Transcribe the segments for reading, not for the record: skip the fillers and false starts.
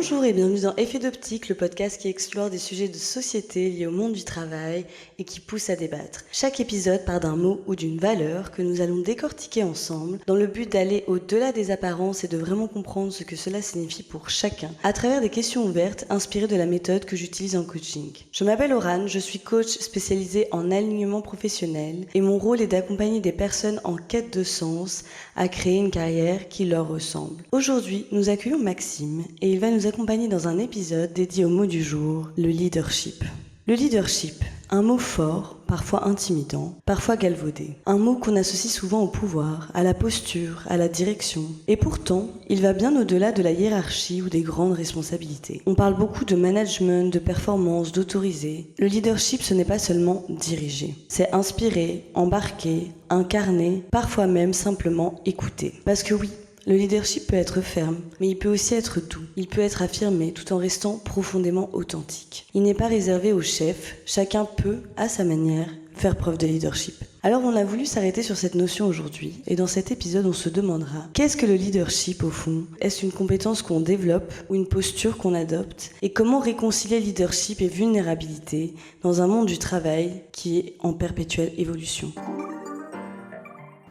Bonjour et bienvenue dans Effet d'Optique, le podcast qui explore des sujets de société liés au monde du travail et qui pousse à débattre. Chaque épisode part d'un mot ou d'une valeur que nous allons décortiquer ensemble dans le but d'aller au-delà des apparences et de vraiment comprendre ce que cela signifie pour chacun à travers des questions ouvertes inspirées de la méthode que j'utilise en coaching. Je m'appelle Aurane, je suis coach spécialisée en alignement professionnel et mon rôle est d'accompagner des personnes en quête de sens à créer une carrière qui leur ressemble. Aujourd'hui, nous accueillons Maxime et il va nous accompagner dans un épisode dédié au mot du jour, le leadership. Le leadership, un mot fort, parfois intimidant, parfois galvaudé. Un mot qu'on associe souvent au pouvoir, à la posture, à la direction. Et pourtant, il va bien au-delà de la hiérarchie ou des grandes responsabilités. On parle beaucoup de management, de performance, d'autoriser. Le leadership, ce n'est pas seulement diriger. C'est inspirer, embarquer, incarner, parfois même simplement écouter. Parce que oui, le leadership peut être ferme, mais il peut aussi être doux. Il peut être affirmé tout en restant profondément authentique. Il n'est pas réservé aux chefs, chacun peut, à sa manière, faire preuve de leadership. Alors on a voulu s'arrêter sur cette notion aujourd'hui, et dans cet épisode on se demandera, qu'est-ce que le leadership au fond ? Est-ce une compétence qu'on développe ou une posture qu'on adopte ? Et comment réconcilier leadership et vulnérabilité dans un monde du travail qui est en perpétuelle évolution ?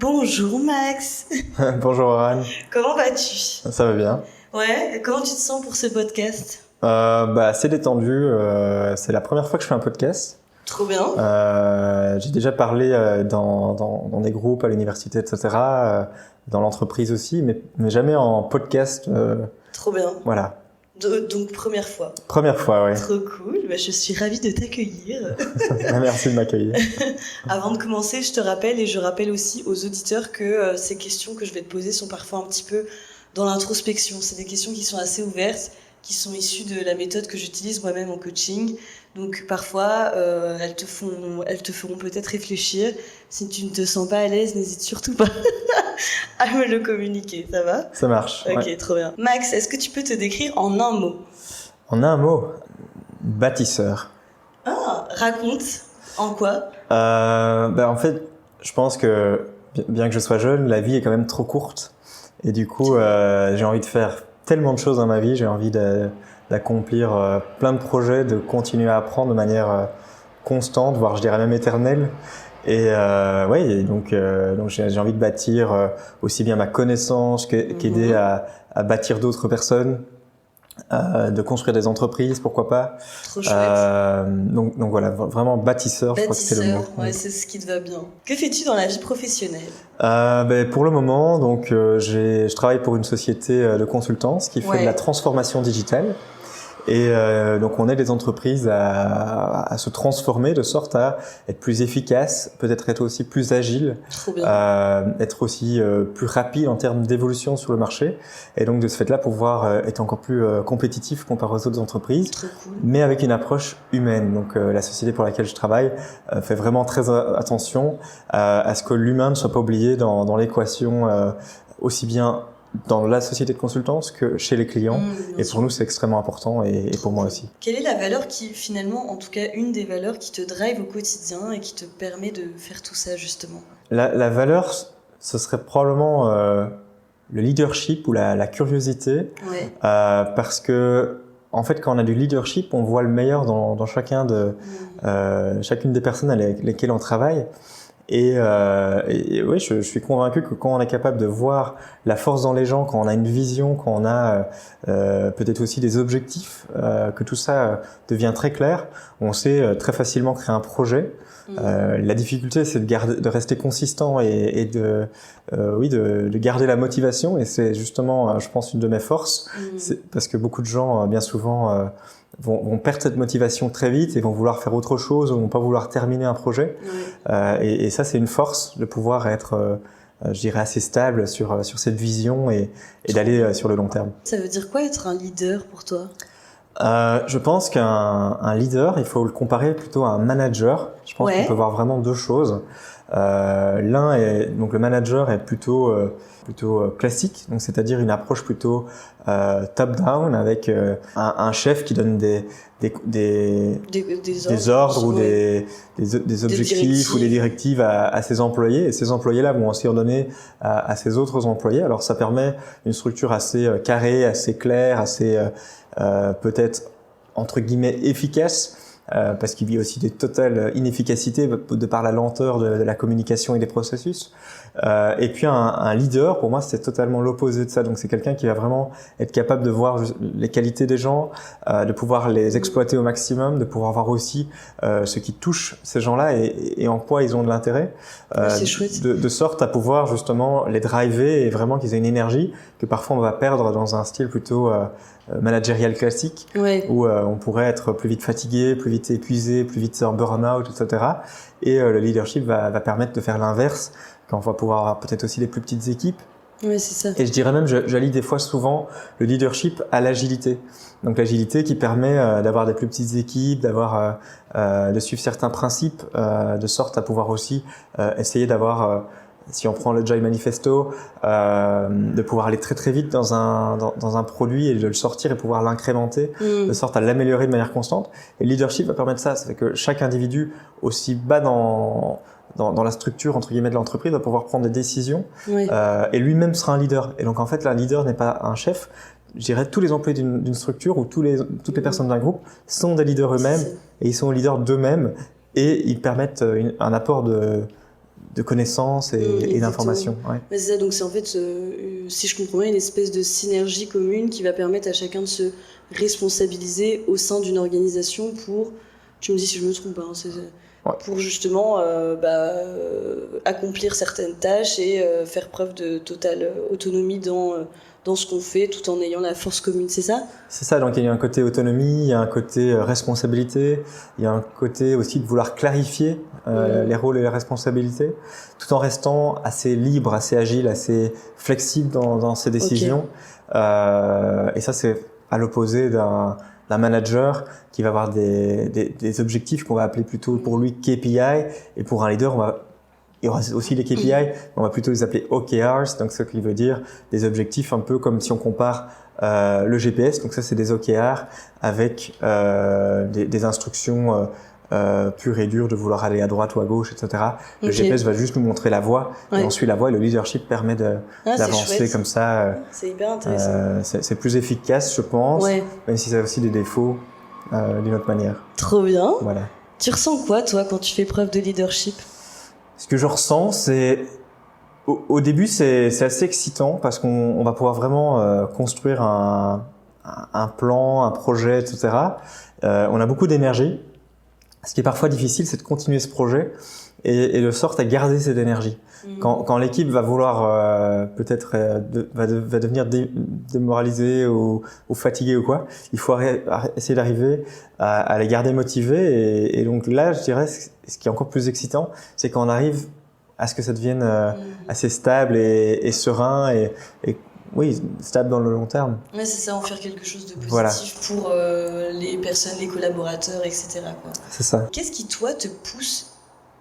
Bonjour Max. Bonjour Aurane. Comment vas-tu ? Ça va bien. Ouais, comment tu te sens pour ce podcast ? Assez détendu, c'est la première fois que je fais un podcast. Trop bien. J'ai déjà parlé dans des groupes à l'université, etc., dans l'entreprise aussi, mais jamais en podcast. Trop bien. Voilà. Donc première fois. Première fois, oui. Trop cool, je suis ravie de t'accueillir. Merci de m'accueillir. Avant de commencer, je te rappelle et je rappelle aussi aux auditeurs que ces questions que je vais te poser sont parfois un petit peu dans l'introspection. C'est des questions qui sont assez ouvertes, qui sont issues de la méthode que j'utilise moi-même en coaching. Donc parfois, elles te feront peut-être réfléchir. Si tu ne te sens pas à l'aise, n'hésite surtout pas à me le communiquer, ça va ? Ça marche. Ok, ouais. trop bien. Max, est-ce que tu peux te décrire en un mot ? En un mot, bâtisseur. Ah, raconte. En quoi ? En fait, je pense que bien que je sois jeune, la vie est quand même trop courte. Et du coup, j'ai envie de faire tellement de choses dans ma vie, j'ai envie d'accomplir plein de projets, de continuer à apprendre de manière constante, voire je dirais même éternelle. Et donc j'ai envie de bâtir aussi bien ma connaissance qu'aider à bâtir d'autres personnes, de construire des entreprises, pourquoi pas. Trop chouette. Donc voilà, vraiment bâtisseur, je crois que c'est le mot. Ouais, c'est ce qui te va bien. Que fais-tu dans la vie professionnelle ? Pour le moment, donc je travaille pour une société de consultance qui fait de la transformation digitale. Et donc on aide les entreprises à se transformer de sorte à être plus efficaces, peut-être être aussi plus agiles, être aussi plus rapide en termes d'évolution sur le marché, et donc de ce fait-là pouvoir être encore plus compétitif comparé aux autres entreprises, cool. Mais avec une approche humaine. Donc la société pour laquelle je travaille fait vraiment très attention à ce que l'humain ne soit pas oublié dans l'équation, aussi bien dans la société de consultance que chez les clients. Et pour nous, c'est extrêmement important et pour moi aussi. Quelle est la valeur qui, finalement, en tout cas, une des valeurs qui te drive au quotidien et qui te permet de faire tout ça, justement ? La valeur, ce serait probablement le leadership ou la curiosité. Ouais. Parce que, en fait, quand on a du leadership, on voit le meilleur dans chacune des personnes avec lesquelles on travaille. Et oui, je suis convaincu que quand on est capable de voir la force dans les gens, quand on a une vision, quand on a peut-être aussi des objectifs, que tout ça devient très clair, on sait très facilement créer un projet. La difficulté, c'est de rester consistant et de garder la motivation. Et c'est justement, je pense, une de mes forces. C'est parce que beaucoup de gens, bien souvent, vont perdre cette motivation très vite et vont vouloir faire autre chose ou vont pas vouloir terminer un projet. Et ça, c'est une force de pouvoir être, je dirais, assez stable sur cette vision et d'aller sur le long terme. Ça veut dire quoi être un leader pour toi ? Je pense qu'un leader, il faut le comparer plutôt à un manager. Je pense qu'on peut voir vraiment deux choses. Donc le manager est plutôt classique, donc c'est-à-dire une approche plutôt top-down avec un chef qui donne des des ordres ou des objectifs ou des directives à ses employés, et ces employés-là vont aussi en donner à ses autres employés. Alors ça permet une structure assez carrée, assez claire, assez peut-être entre guillemets efficace, parce qu'il y a aussi des totales inefficacités de par la lenteur de la communication et des processus. Et puis un leader, pour moi, c'est totalement l'opposé de ça. Donc c'est quelqu'un qui va vraiment être capable de voir les qualités des gens, de pouvoir les exploiter au maximum, de pouvoir voir aussi ce qui touche ces gens-là et en quoi ils ont de l'intérêt, c'est chouette. de sorte à pouvoir justement les driver et vraiment qu'ils aient une énergie que parfois on va perdre dans un style plutôt managérial classique, où on pourrait être plus vite fatigué, plus vite épuisé, plus vite en burn-out, etc. Et le leadership va permettre de faire l'inverse, quand on va pouvoir avoir peut-être aussi des plus petites équipes. Ouais, c'est ça. Et je dirais même, j'allie des fois souvent le leadership à l'agilité. Donc l'agilité qui permet d'avoir des plus petites équipes, de suivre certains principes, de sorte à pouvoir aussi essayer d'avoir, si on prend le Joy Manifesto, de pouvoir aller très très vite dans un produit et de le sortir et pouvoir l'incrémenter, de sorte à l'améliorer de manière constante. Et le leadership va permettre ça, c'est que chaque individu, aussi bas dans la structure entre guillemets de l'entreprise, va pouvoir prendre des décisions, et lui-même sera un leader. Et donc en fait, un leader n'est pas un chef. Je dirais tous les employés d'une structure ou toutes les personnes d'un groupe sont des leaders eux-mêmes, et ils sont leaders d'eux-mêmes, et ils permettent un apport de connaissances et d'informations. Ouais. C'est ça, donc c'est en fait, si je comprends bien, une espèce de synergie commune qui va permettre à chacun de se responsabiliser au sein d'une organisation pour, tu me dis si je me trompe pas, pour justement accomplir certaines tâches et faire preuve de totale autonomie dans ce qu'on fait, tout en ayant la force commune, c'est ça ? C'est ça, donc il y a un côté autonomie, il y a un côté responsabilité, il y a un côté aussi de vouloir clarifier les rôles et les responsabilités, tout en restant assez libre, assez agile, assez flexible dans ses décisions. Et ça, c'est à l'opposé d'un manager qui va avoir des objectifs qu'on va appeler plutôt pour lui KPI, et pour un leader, il y aura aussi les KPI, mais on va plutôt les appeler OKRs, donc ce qui veut dire des objectifs un peu comme si on compare le GPS, donc ça c'est des OKR avec des instructions pures et dures de vouloir aller à droite ou à gauche, etc. Le GPS va juste nous montrer la voie, et on suit la voie, et le leadership permet d'avancer comme ça. C'est hyper intéressant. C'est plus efficace, je pense, même si ça a aussi des défauts d'une autre manière. Trop bien. Voilà. Tu ressens quoi, toi, quand tu fais preuve de leadership ? Ce que je ressens, c'est au début, c'est assez excitant parce qu'on va pouvoir vraiment construire un plan, un projet, etc. On a beaucoup d'énergie. Ce qui est parfois difficile, c'est de continuer ce projet et de sorte à garder cette énergie. Quand l'équipe va vouloir peut-être va devenir démoralisée ou fatiguée ou quoi, il faut essayer d'arriver à les garder motivés, et donc là, je dirais, ce qui est encore plus excitant, c'est quand on arrive à ce que ça devienne assez stable et serein et oui, stable dans le long terme. Ouais, c'est ça, en faire quelque chose de positif pour les personnes, les collaborateurs, etc. quoi. C'est ça. Qu'est-ce qui, toi, te pousse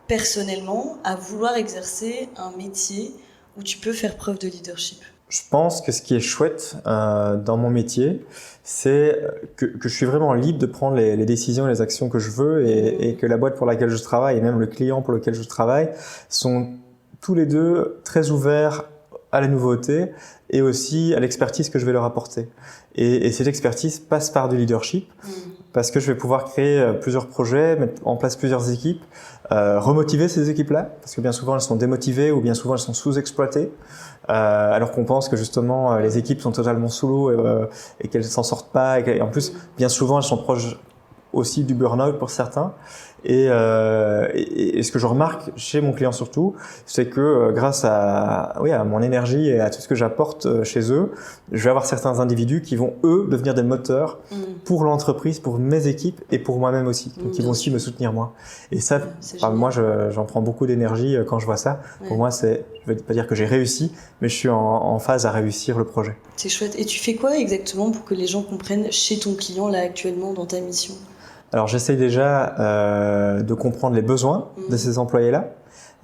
personnellement à vouloir exercer un métier où tu peux faire preuve de leadership ? Je pense que ce qui est chouette dans mon métier, c'est que je suis vraiment libre de prendre les décisions et les actions que je veux, et que la boîte pour laquelle je travaille et même le client pour lequel je travaille sont tous les deux très ouverts à la nouveauté et aussi à l'expertise que je vais leur apporter. Et cette expertise passe par du leadership, parce que je vais pouvoir créer plusieurs projets, mettre en place plusieurs équipes, remotiver ces équipes-là, parce que bien souvent elles sont démotivées ou bien souvent elles sont sous-exploitées, alors qu'on pense que justement les équipes sont totalement sous l'eau et qu'elles s'en sortent pas, et en plus bien souvent elles sont proches aussi du burn-out pour certains. Et ce que je remarque chez mon client surtout, c'est que grâce à mon énergie et à tout ce que j'apporte chez eux, je vais avoir certains individus qui vont eux devenir des moteurs pour l'entreprise, pour mes équipes et pour moi-même aussi, donc ils vont aussi me soutenir moi. Et ça, moi j'en prends beaucoup d'énergie quand je vois ça. Pour moi, je veux pas dire que j'ai réussi, mais je suis en phase à réussir le projet. C'est chouette. Et tu fais quoi exactement pour que les gens comprennent chez ton client là actuellement dans ta mission ? Alors j'essaye déjà de comprendre les besoins de ces employés-là,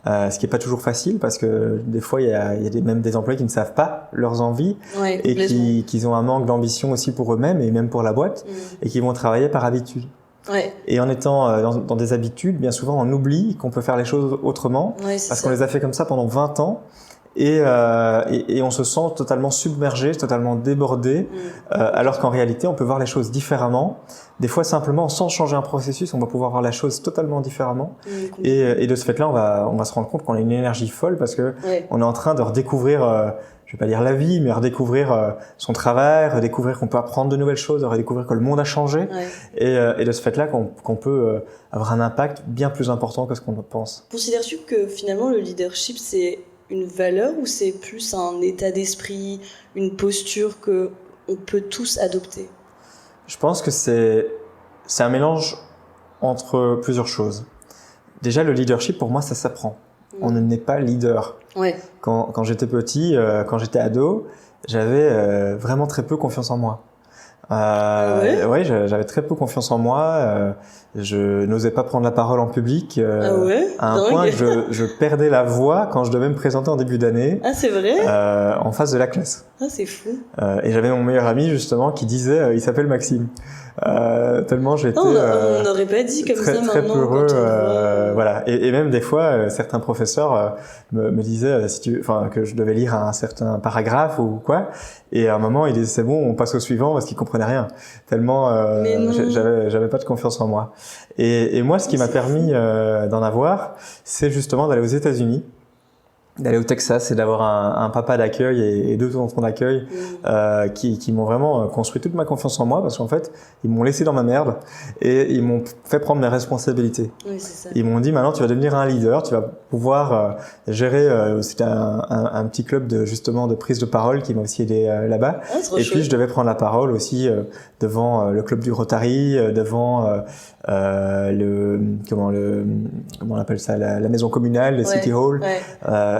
ce qui est pas toujours facile parce que des fois il y a même des employés qui ne savent pas leurs envies et qui ont un manque d'ambition aussi pour eux-mêmes et même pour la boîte et qui vont travailler par habitude. Ouais. Et en étant dans des habitudes, bien souvent on oublie qu'on peut faire les choses autrement parce qu'on les a fait comme ça pendant 20 ans. Et on se sent totalement submergé, totalement débordé, alors qu'en réalité, on peut voir les choses différemment. Des fois, simplement, sans changer un processus, on va pouvoir voir la chose totalement différemment. Et de ce fait-là, on va se rendre compte qu'on a une énergie folle parce que on est en train de redécouvrir, je vais pas dire la vie, mais redécouvrir son travail, redécouvrir qu'on peut apprendre de nouvelles choses, redécouvrir que le monde a changé. Et de ce fait-là, qu'on peut avoir un impact bien plus important que ce qu'on pense. Considères-tu que finalement, le leadership, c'est une valeur ou c'est plus un état d'esprit, une posture que on peut tous adopter? Je pense que c'est un mélange entre plusieurs choses. Déjà, le leadership, pour moi, ça s'apprend. On ne naît pas leader. Ouais. Quand j'étais petit, quand j'étais ado, j'avais vraiment très peu confiance en moi. Ouais, j'avais très peu confiance en moi. Je n'osais pas prendre la parole en public à un point que je perdais la voix quand je devais me présenter en début d'année. Ah, c'est vrai? En face de la classe. Ah, c'est fou. Et j'avais mon meilleur ami justement qui disait, il s'appelle Maxime. Tellement j'étais on n'aurait pas dit comme très, ça très maintenant. Peureux, voilà. Et même des fois, certains professeurs me disaient que je devais lire un certain paragraphe ou quoi. Et à un moment, il disait c'est bon, on passe au suivant parce qu'il comprenait rien. Tellement j'avais pas de confiance en moi. Et moi, ce qui m'a permis d'en avoir, c'est justement d'aller aux États-Unis, d'aller au Texas et d'avoir un papa d'accueil et deux tontons d'accueil qui m'ont vraiment construit toute ma confiance en moi parce qu'en fait ils m'ont laissé dans ma merde et ils m'ont fait prendre mes responsabilités. Oui, c'est ça. Ils m'ont dit maintenant tu vas devenir un leader, tu vas pouvoir gérer. C'était un petit club de prise de parole qui m'a aussi aidé là-bas. Et puis je devais prendre la parole aussi devant le club du Rotary, devant comment on appelle ça, la maison communale, le City Hall.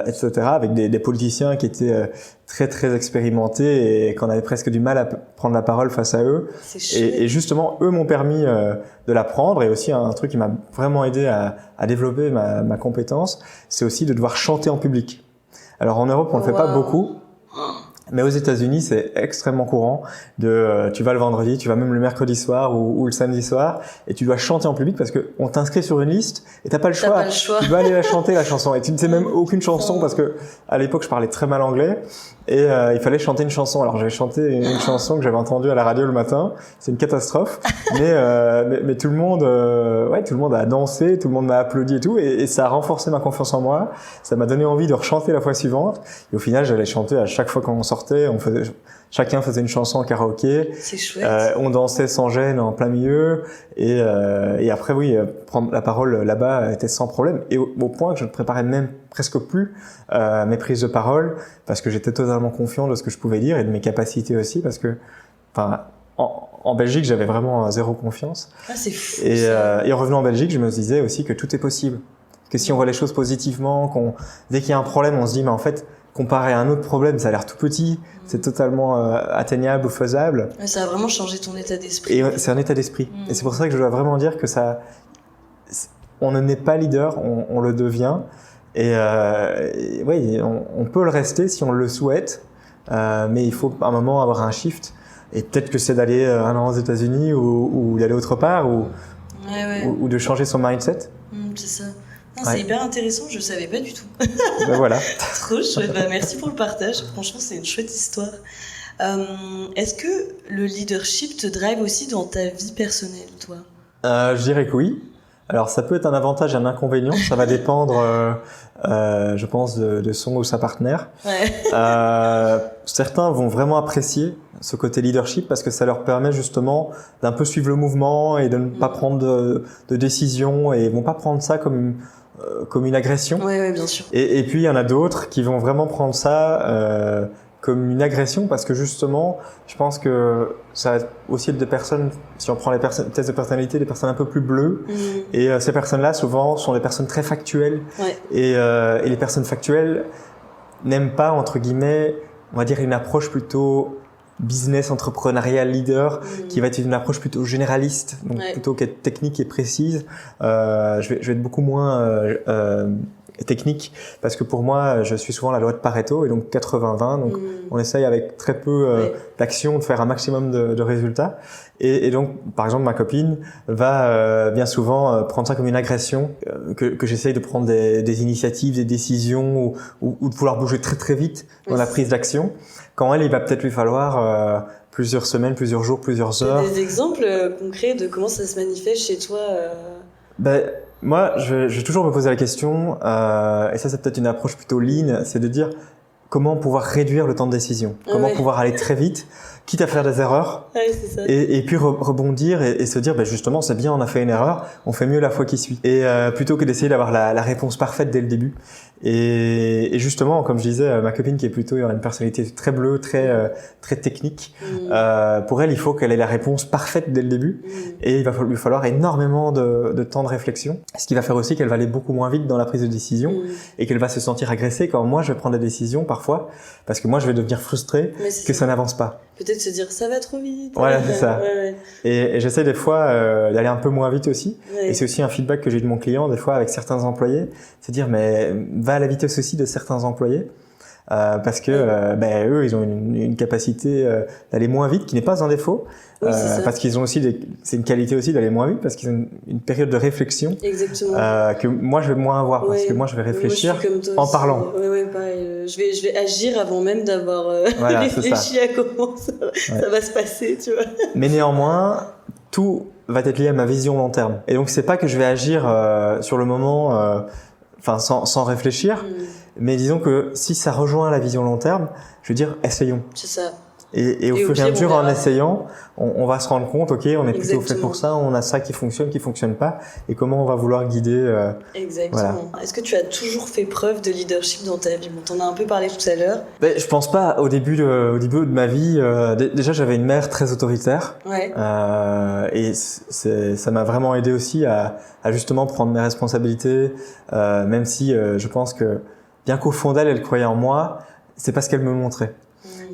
Etc., avec des politiciens qui étaient très très expérimentés et qu'on avait presque du mal à prendre la parole face à eux. Et justement, eux m'ont permis de l'apprendre. Et aussi un truc qui m'a vraiment aidé à développer ma compétence, c'est aussi de devoir chanter en public. Alors en Europe, on le fait pas beaucoup. Mais aux États-Unis, c'est extrêmement courant tu vas le vendredi, tu vas même le mercredi soir ou le samedi soir et tu dois chanter en public parce que on t'inscrit sur une liste et t'as pas le choix. Tu dois aller la chanter, la chanson, et tu ne sais même aucune chanson parce que à l'époque je parlais très mal anglais et il fallait chanter une chanson. Alors j'avais chanté une chanson que j'avais entendue à la radio le matin, c'est une catastrophe, mais tout le monde a dansé, tout le monde m'a applaudi et tout, et ça a renforcé ma confiance en moi, ça m'a donné envie de rechanter la fois suivante, et au final j'allais chanter à chaque fois qu'on sortait, chacun faisait une chanson en karaoké. C'est chouette. On dansait sans gêne en plein milieu et après prendre la parole là-bas était sans problème, et au point que je ne préparais même presque plus mes prises de parole parce que j'étais totalement confiant de ce que je pouvais dire et de mes capacités aussi, parce que en Belgique j'avais vraiment zéro confiance. Ah, c'est fou. Et en revenant en Belgique, je me disais aussi que tout est possible, que si on voit les choses positivement, dès qu'il y a un problème on se dit mais en fait comparé à un autre problème, ça a l'air tout petit, c'est totalement atteignable ou faisable. Ça a vraiment changé ton état d'esprit. Et c'est un état d'esprit. Et c'est pour ça que je dois vraiment dire que on ne naît pas leader, on le devient. Et oui, on peut le rester si on le souhaite, mais il faut à un moment avoir un shift. Et peut-être que c'est d'aller un an aux États-Unis ou d'aller autre part ou de changer son mindset. C'est ça. Non, c'est hyper intéressant, je savais pas du tout. Ben voilà. Trop chouette, merci pour le partage, franchement c'est une chouette histoire. Est-ce que le leadership te drive aussi dans ta vie personnelle, toi? Je dirais que oui. Alors ça peut être un avantage et un inconvénient, ça va dépendre je pense de son ou sa partenaire. Certains vont vraiment apprécier ce côté leadership parce que ça leur permet justement d'un peu suivre le mouvement et de ne pas prendre de décision, et ils vont pas prendre ça comme une agression. Oui, bien sûr. Et puis il y en a d'autres qui vont vraiment prendre ça comme une agression, parce que justement, je pense que ça va aussi être des personnes, si on prend les tests de personnalité, des personnes un peu plus bleues, et ces personnes-là souvent sont des personnes très factuelles, et les personnes factuelles n'aiment pas, entre guillemets, on va dire une approche plutôt business, entrepreneurial, leader, qui va être une approche plutôt généraliste, donc plutôt qu'être technique et précise. Je vais être beaucoup moins technique, parce que pour moi, je suis souvent la loi de Pareto, et donc 80-20, donc on essaye avec très peu d'action de faire un maximum de résultats. Et donc, par exemple, ma copine va bien souvent prendre ça comme une agression, que j'essaye de prendre des initiatives, des décisions, ou de vouloir bouger très très vite dans la prise d'action, quand elle, il va peut-être lui falloir plusieurs semaines, plusieurs jours, plusieurs heures. Des exemples concrets de comment ça se manifeste chez toi Moi, je vais toujours me poser la question, et ça c'est peut-être une approche plutôt lean, c'est de dire comment pouvoir réduire le temps de décision, comment pouvoir aller très vite, quitte à faire des erreurs, c'est ça. et puis rebondir et se dire justement c'est bien, on a fait une erreur, on fait mieux la fois qui suit. Et plutôt que d'essayer d'avoir la réponse parfaite dès le début. Et justement, comme je disais, ma copine qui est plutôt une personnalité très bleue, très technique, pour elle, il faut qu'elle ait la réponse parfaite dès le début, et il va lui falloir énormément de temps de réflexion, ce qui va faire aussi qu'elle va aller beaucoup moins vite dans la prise de décision, et qu'elle va se sentir agressée quand moi je vais prendre des décisions parfois, parce que moi je vais devenir frustré que ça n'avance pas. Peut-être se dire ça va trop vite. Voilà, c'est ça. Et j'essaie des fois d'aller un peu moins vite aussi. Et c'est aussi un feedback que j'ai de mon client des fois avec certains employés, c'est dire mais va à la vitesse aussi de certains employés. Parce que eux ils ont une capacité d'aller moins vite qui n'est pas un défaut, parce qu'ils ont aussi c'est une qualité aussi d'aller moins vite parce qu'ils ont une période de réflexion que moi je vais moins avoir, parce que moi je vais réfléchir en parlant. Pareil. Je vais agir avant même d'avoir réfléchi à comment ça va se passer, tu vois. Mais néanmoins, tout va être lié à ma vision long terme, et donc c'est pas que je vais agir sur le moment sans réfléchir, mais disons que si ça rejoint la vision long terme, je veux dire, essayons. C'est ça. Et au fur et à mesure, en essayant, on va se rendre compte, ok, on est plutôt fait pour ça, on a ça qui fonctionne pas, et comment on va vouloir guider. Exactement. Voilà. Est-ce que tu as toujours fait preuve de leadership dans ta vie? Bon, t'en as un peu parlé tout à l'heure. Je pense pas. Au début de ma vie, déjà j'avais une mère très autoritaire, et ça m'a vraiment aidé aussi à justement prendre mes responsabilités, même si je pense que bien qu'au fond d'elle, elle croyait en moi, c'est pas ce qu'elle me montrait.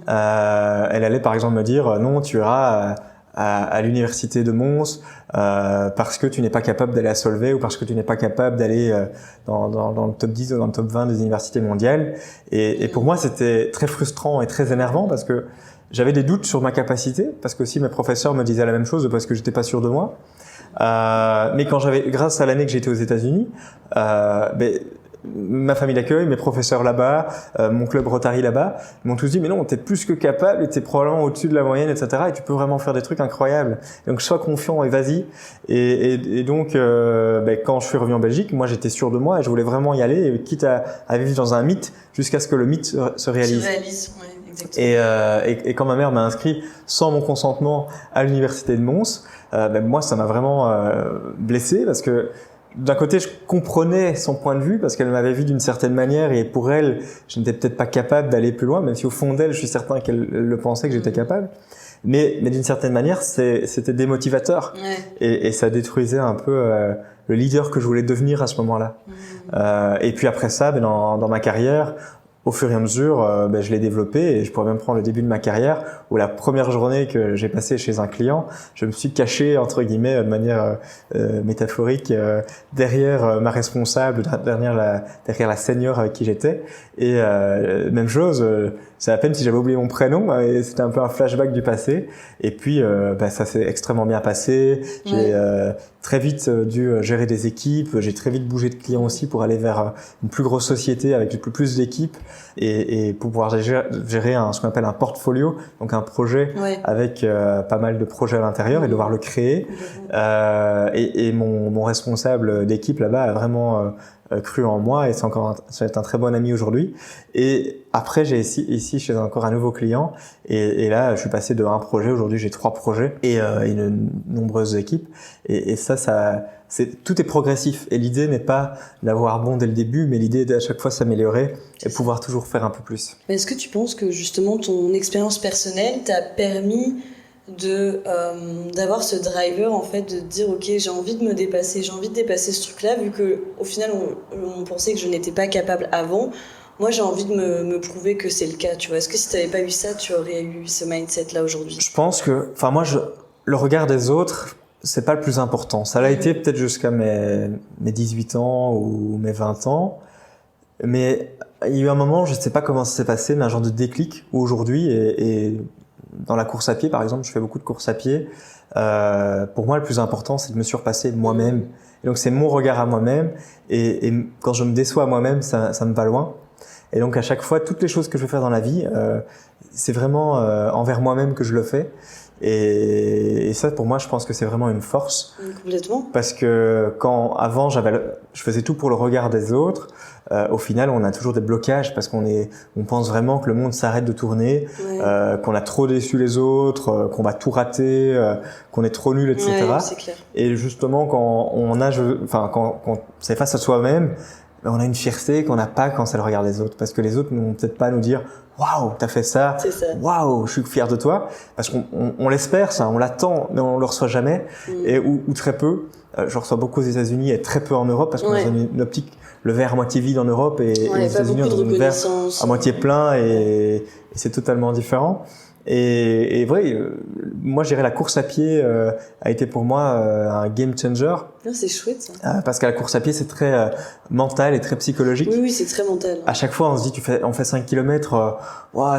Elle allait par exemple me dire non, tu iras à l'université de Mons parce que tu n'es pas capable d'aller à Solvay, ou parce que tu n'es pas capable d'aller dans le top 10 ou dans le top 20 des universités mondiales. Et pour moi, c'était très frustrant et très énervant, parce que j'avais des doutes sur ma capacité, parce que aussi mes professeurs me disaient la même chose, parce que j'étais pas sûr de moi. Mais grâce à l'année que j'ai été aux États-Unis, ma famille d'accueil, mes professeurs là-bas, mon club Rotary là-bas, m'ont tous dit mais non, t'es plus que capable, et t'es probablement au-dessus de la moyenne, etc. Et tu peux vraiment faire des trucs incroyables. Donc sois confiant et vas-y. Et donc quand je suis revenu en Belgique, moi j'étais sûr de moi et je voulais vraiment y aller, et quitte à vivre dans un mythe jusqu'à ce que le mythe se réalise. Et quand ma mère m'a inscrit sans mon consentement à l'université de Mons, moi ça m'a vraiment blessé, parce que d'un côté, je comprenais son point de vue, parce qu'elle m'avait vu d'une certaine manière, et pour elle, je n'étais peut-être pas capable d'aller plus loin, même si au fond d'elle, je suis certain qu'elle le pensait que j'étais capable. Mais d'une certaine manière, c'était démotivateur, et ça détruisait un peu le leader que je voulais devenir à ce moment-là. Et puis après ça, dans ma carrière, au fur et à mesure, je l'ai développé, et je pourrais même prendre le début de ma carrière, où la première journée que j'ai passée chez un client, je me suis caché, entre guillemets, de manière métaphorique, derrière ma responsable, derrière la senior avec qui j'étais. Et même chose, c'est à peine si j'avais oublié mon prénom, et c'était un peu un flashback du passé. Et puis ça s'est extrêmement bien passé. J'ai très vite dû gérer des équipes, j'ai très vite bougé de clients aussi pour aller vers une plus grosse société avec plus d'équipes, et pour pouvoir gérer ce qu'on appelle un portfolio, donc un projet avec pas mal de projets à l'intérieur, et devoir le créer. Et mon responsable d'équipe là-bas a vraiment cru en moi, et c'est un très bon ami aujourd'hui. Et après, j'ai ici chez encore un nouveau client, et là je suis passé de un projet, aujourd'hui j'ai 3 projets et une nombreuse équipe, et ça tout est progressif, et l'idée n'est pas d'avoir bon dès le début, mais l'idée est d'à chaque fois s'améliorer et pouvoir toujours faire un peu plus. Mais est-ce que tu penses que justement ton expérience personnelle t'a permis d'avoir ce driver, en fait, de dire ok, j'ai envie de me dépasser, j'ai envie de dépasser ce truc-là, vu que au final on pensait que je n'étais pas capable avant. Moi, j'ai envie de me prouver que c'est le cas, tu vois. Est-ce que si t'avais pas eu ça, tu aurais eu ce mindset-là aujourd'hui? Je pense que, le regard des autres, c'est pas le plus important. Ça l'a été peut-être jusqu'à mes 18 ans ou mes 20 ans. Mais il y a eu un moment, je sais pas comment ça s'est passé, mais un genre de déclic où aujourd'hui, et dans la course à pied par exemple, je fais beaucoup de course à pied. Pour moi, le plus important, c'est de me surpasser moi-même. Et donc, c'est mon regard à moi-même. Et quand je me déçois à moi-même, ça me va loin. Et donc, à chaque fois, toutes les choses que je veux faire dans la vie, c'est vraiment envers moi-même que je le fais. Et ça, pour moi, je pense que c'est vraiment une force. Complètement. Parce que quand avant, je faisais tout pour le regard des autres. Au final, on a toujours des blocages parce on pense vraiment que le monde s'arrête de tourner, qu'on a trop déçu les autres, qu'on va tout rater, qu'on est trop nul, etc. Ouais, c'est clair. Et justement, quand c'est face à soi-même, on a une fierté qu'on n'a pas quand c'est le regard des autres, parce que les autres ne vont peut-être pas nous dire waouh, t'as fait ça, waouh, je suis fier de toi, parce qu'on l'espère ça, on l'attend, mais on le reçoit jamais, ou très peu. Je reçois beaucoup aux États-Unis et très peu en Europe, parce qu'on est dans une optique le verre à moitié vide en Europe et aux États-Unis on est dans un verre à moitié plein et c'est totalement différent. Et vrai, moi, je dirais la course à pied a été pour moi un game changer. Non, c'est chouette ça. Parce que la course à pied, c'est très mental et très psychologique. Oui, c'est très mental. À chaque fois, on se dit, on fait 5 km,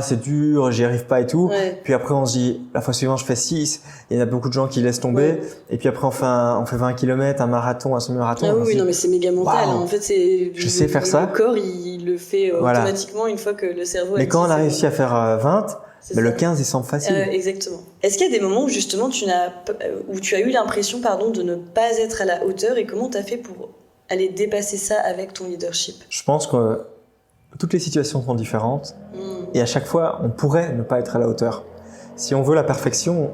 c'est dur, j'y arrive pas et tout. Ouais. Puis après, on se dit, la fois suivante, je fais 6. Il y en a beaucoup de gens qui laissent tomber. Ouais. Et puis après, on fait 20 km, un marathon, un semi-marathon. Ah oui, non, mais c'est méga mental. Wow, en fait, je sais faire ça. Le corps, il le fait automatiquement une fois que le cerveau... Mais quand on a réussi à faire 20... Mais le 15, il semble facile. Exactement. Est-ce qu'il y a des moments où justement tu as eu l'impression de ne pas être à la hauteur et comment tu as fait pour aller dépasser ça avec ton leadership ? Je pense que toutes les situations sont différentes et à chaque fois, on pourrait ne pas être à la hauteur. Si on veut la perfection,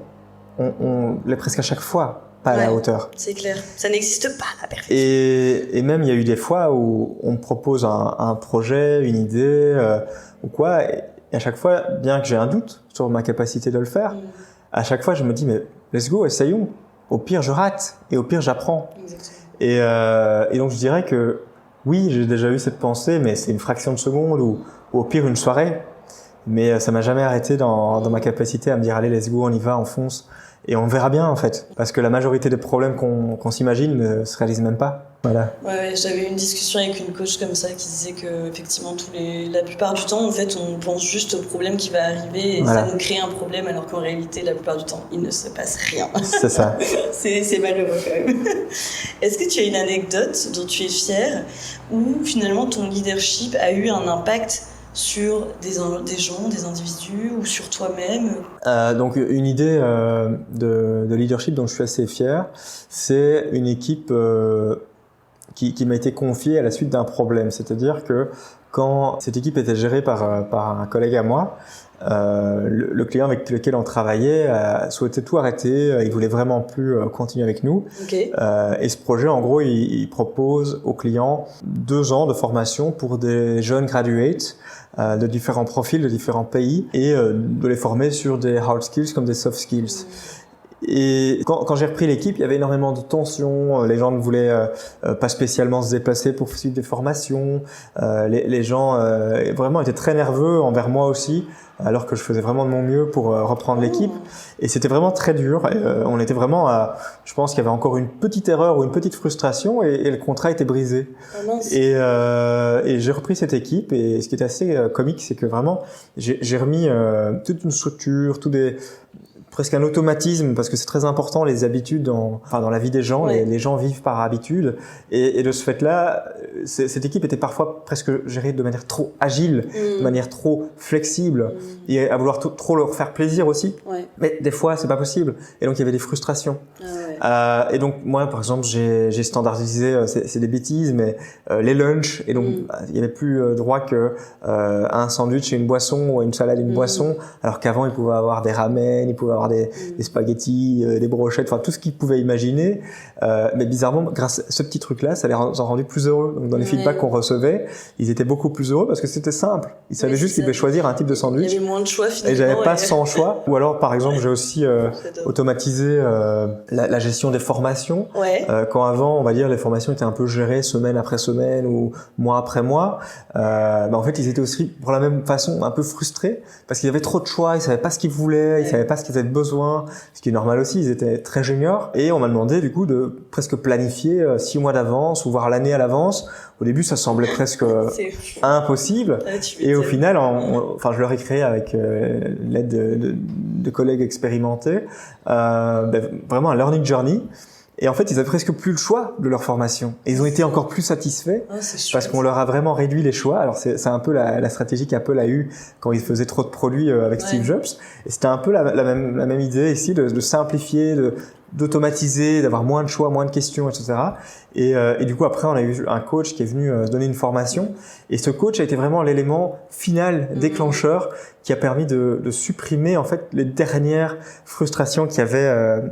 on l'est presque à chaque fois pas à la hauteur. C'est clair. Ça n'existe pas, la perfection. Et même, il y a eu des fois où on me propose un projet, une idée ou quoi. Et à chaque fois, bien que j'ai un doute sur ma capacité de le faire, à chaque fois, je me dis, mais let's go, essayons. Au pire, je rate et au pire, j'apprends. Et donc, je dirais que oui, j'ai déjà eu cette pensée, mais c'est une fraction de seconde ou au pire, une soirée. Mais ça m'a jamais arrêté dans ma capacité à me dire, allez, let's go, on y va, on fonce. Et on verra bien, en fait. Parce que la majorité des problèmes qu'on s'imagine ne se réalisent même pas. Voilà. Ouais, j'avais eu une discussion avec une coach comme ça qui disait que effectivement la plupart du temps en fait on pense juste au problème qui va arriver et ça nous crée un problème alors qu'en réalité la plupart du temps il ne se passe rien. C'est ça. c'est malheureux quand même. Est-ce que tu as une anecdote dont tu es fière où finalement ton leadership a eu un impact sur des gens, des individus ou sur toi-même? Donc une idée de leadership dont je suis assez fier, c'est une équipe qui m'a été confiée à la suite d'un problème. C'est-à-dire que quand cette équipe était gérée par un collègue à moi, le client avec lequel on travaillait souhaitait tout arrêter, il voulait vraiment plus continuer avec nous. Okay. Et ce projet, en gros, il propose aux clients 2 ans de formation pour des jeunes graduates de différents profils, de différents pays, et de les former sur des hard skills comme des soft skills. Et quand j'ai repris l'équipe, il y avait énormément de tensions. Les gens ne voulaient pas spécialement se déplacer pour suivre des formations. Les gens vraiment étaient très nerveux envers moi aussi, alors que je faisais vraiment de mon mieux pour reprendre l'équipe. Et c'était vraiment très dur. On était vraiment je pense qu'il y avait encore une petite erreur ou une petite frustration et le contrat était brisé. Et j'ai repris cette équipe et ce qui était assez comique, c'est que vraiment j'ai remis toute une structure, presque un automatisme, parce que c'est très important les habitudes dans la vie des gens. Les gens vivent par habitude et de ce fait-là, cette équipe était parfois presque gérée de manière trop agile, de manière trop flexible et à vouloir trop leur faire plaisir aussi. Mais des fois, c'est pas possible et donc il y avait des frustrations. Et donc moi, par exemple, j'ai standardisé, c'est des bêtises, mais les lunchs, et donc il y avait plus droit que un sandwich et une boisson ou une salade et une boisson, alors qu'avant il pouvait avoir des ramen, il pouvait avoir des spaghettis, des brochettes, enfin tout ce qu'ils pouvaient imaginer. Mais bizarrement, grâce à ce petit truc-là, ça les a rendus plus heureux. Donc dans les feedbacks qu'on recevait, ils étaient beaucoup plus heureux parce que c'était simple. Ils savaient juste qu'ils devaient choisir un type de sandwich. Il y avait moins de choix finalement. Et j'avais pas 100 choix. Ou alors, par exemple, j'ai aussi automatisé la gestion des formations. Quand avant, on va dire, les formations étaient un peu gérées semaine après semaine ou mois après mois, en fait, ils étaient aussi, pour la même façon, un peu frustrés parce qu'il y avait trop de choix, ils savaient pas ce qu'ils voulaient, ils savaient pas ce qu'ils avaient besoin, ce qui est normal aussi, ils étaient très juniors. Et on m'a demandé du coup de presque planifier 6 mois d'avance ou voire l'année à l'avance. Au début, ça semblait presque impossible. Et au final, enfin, je leur ai créé avec l'aide de collègues expérimentés, vraiment un learning journey. Et en fait, ils avaient presque plus le choix de leur formation. Et ils ont été encore plus satisfaits parce qu'on leur a vraiment réduit les choix. Alors c'est un peu la stratégie qu'Apple a eue quand ils faisaient trop de produits avec Steve Jobs. Et c'était un peu la même idée ici de simplifier, d'automatiser, d'avoir moins de choix, moins de questions, etc. Et du coup, après, on a eu un coach qui est venu donner une formation. Et ce coach a été vraiment l'élément final, déclencheur, qui a permis de supprimer en fait les dernières frustrations qu'il y avait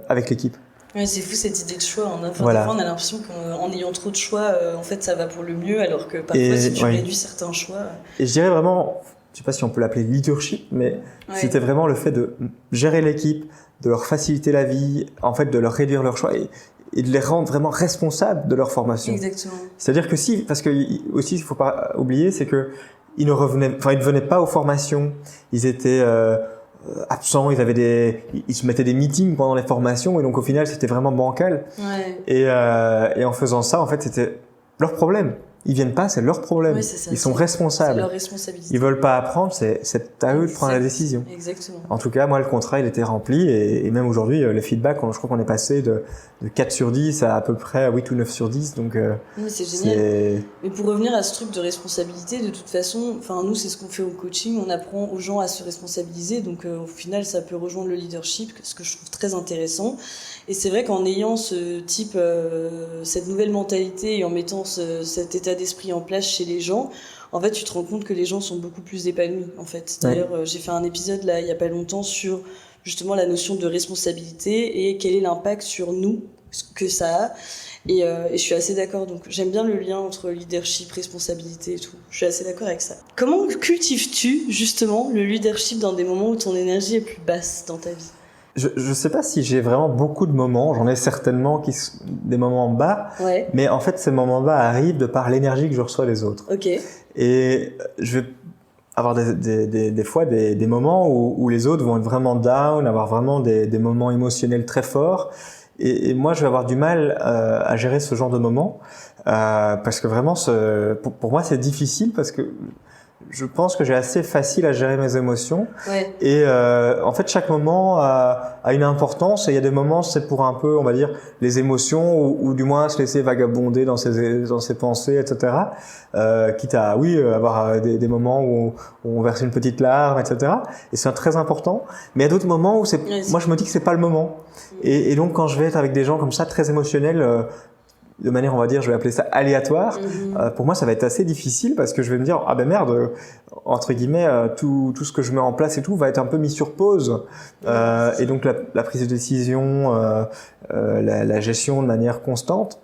avec l'équipe. Ouais, c'est fou cette idée de choix. Des fois, on a l'impression qu'en ayant trop de choix, en fait, ça va pour le mieux, alors que parfois, si tu réduis certains choix. Et je dirais vraiment, je sais pas si on peut l'appeler leadership, mais c'était vraiment le fait de gérer l'équipe, de leur faciliter la vie, en fait, de leur réduire leurs choix et de les rendre vraiment responsables de leur formation. Exactement. C'est-à-dire que parce que aussi, il faut pas oublier, c'est que ils ne venaient pas aux formations, ils étaient absents, ils se mettaient des meetings pendant les formations et donc au final c'était vraiment bancal. Et en faisant ça, en fait, c'était leur problème. Ils viennent pas, c'est leur problème. Ils sont responsables. C'est leur responsabilité. Ils veulent pas apprendre, c'est à eux de prendre la décision. Exactement. En tout cas, moi, le contrat, il était rempli et même aujourd'hui, les feedbacks, je crois qu'on est passé de 4 sur 10 à peu près 8 ou 9 sur 10. Donc, c'est génial. Mais pour revenir à ce truc de responsabilité, de toute façon, nous, c'est ce qu'on fait au coaching. On apprend aux gens à se responsabiliser. Donc, au final, ça peut rejoindre le leadership, ce que je trouve très intéressant. Et c'est vrai qu'en ayant ce type, cette nouvelle mentalité et en mettant cet état d'esprit en place chez les gens, en fait, tu te rends compte que les gens sont beaucoup plus épanouis, en fait. D'ailleurs, j'ai fait un épisode, là, il y a pas longtemps, sur justement la notion de responsabilité et quel est l'impact sur nous que ça a. Et je suis assez d'accord. Donc, j'aime bien le lien entre leadership, responsabilité et tout. Je suis assez d'accord avec ça. Comment cultives-tu, justement, le leadership dans des moments où ton énergie est plus basse dans ta vie ? Je sais pas si j'ai vraiment beaucoup de moments, j'en ai certainement des moments bas, mais en fait ces moments bas arrivent de par l'énergie que je reçois des autres. Et je vais avoir des fois des moments où les autres vont être vraiment down, avoir vraiment des moments émotionnels très forts, et moi je vais avoir du mal à gérer ce genre de moments, parce que vraiment pour moi c'est difficile parce que je pense que j'ai assez facile à gérer mes émotions. Et en fait, chaque moment a une importance. Et il y a des moments, c'est pour un peu, on va dire, les émotions ou du moins se laisser vagabonder dans ses pensées, etc. Quitte à, avoir des moments où on verse une petite larme, etc. Et c'est très important. Mais il y a d'autres moments où moi, je me dis que c'est pas le moment. Et donc, quand je vais être avec des gens comme ça, très émotionnels, de manière, on va dire, je vais appeler ça aléatoire. Pour moi, ça va être assez difficile parce que je vais me dire, merde, entre guillemets, tout ce que je mets en place et tout va être un peu mis sur pause. Et donc, la prise de décision, la gestion de manière constante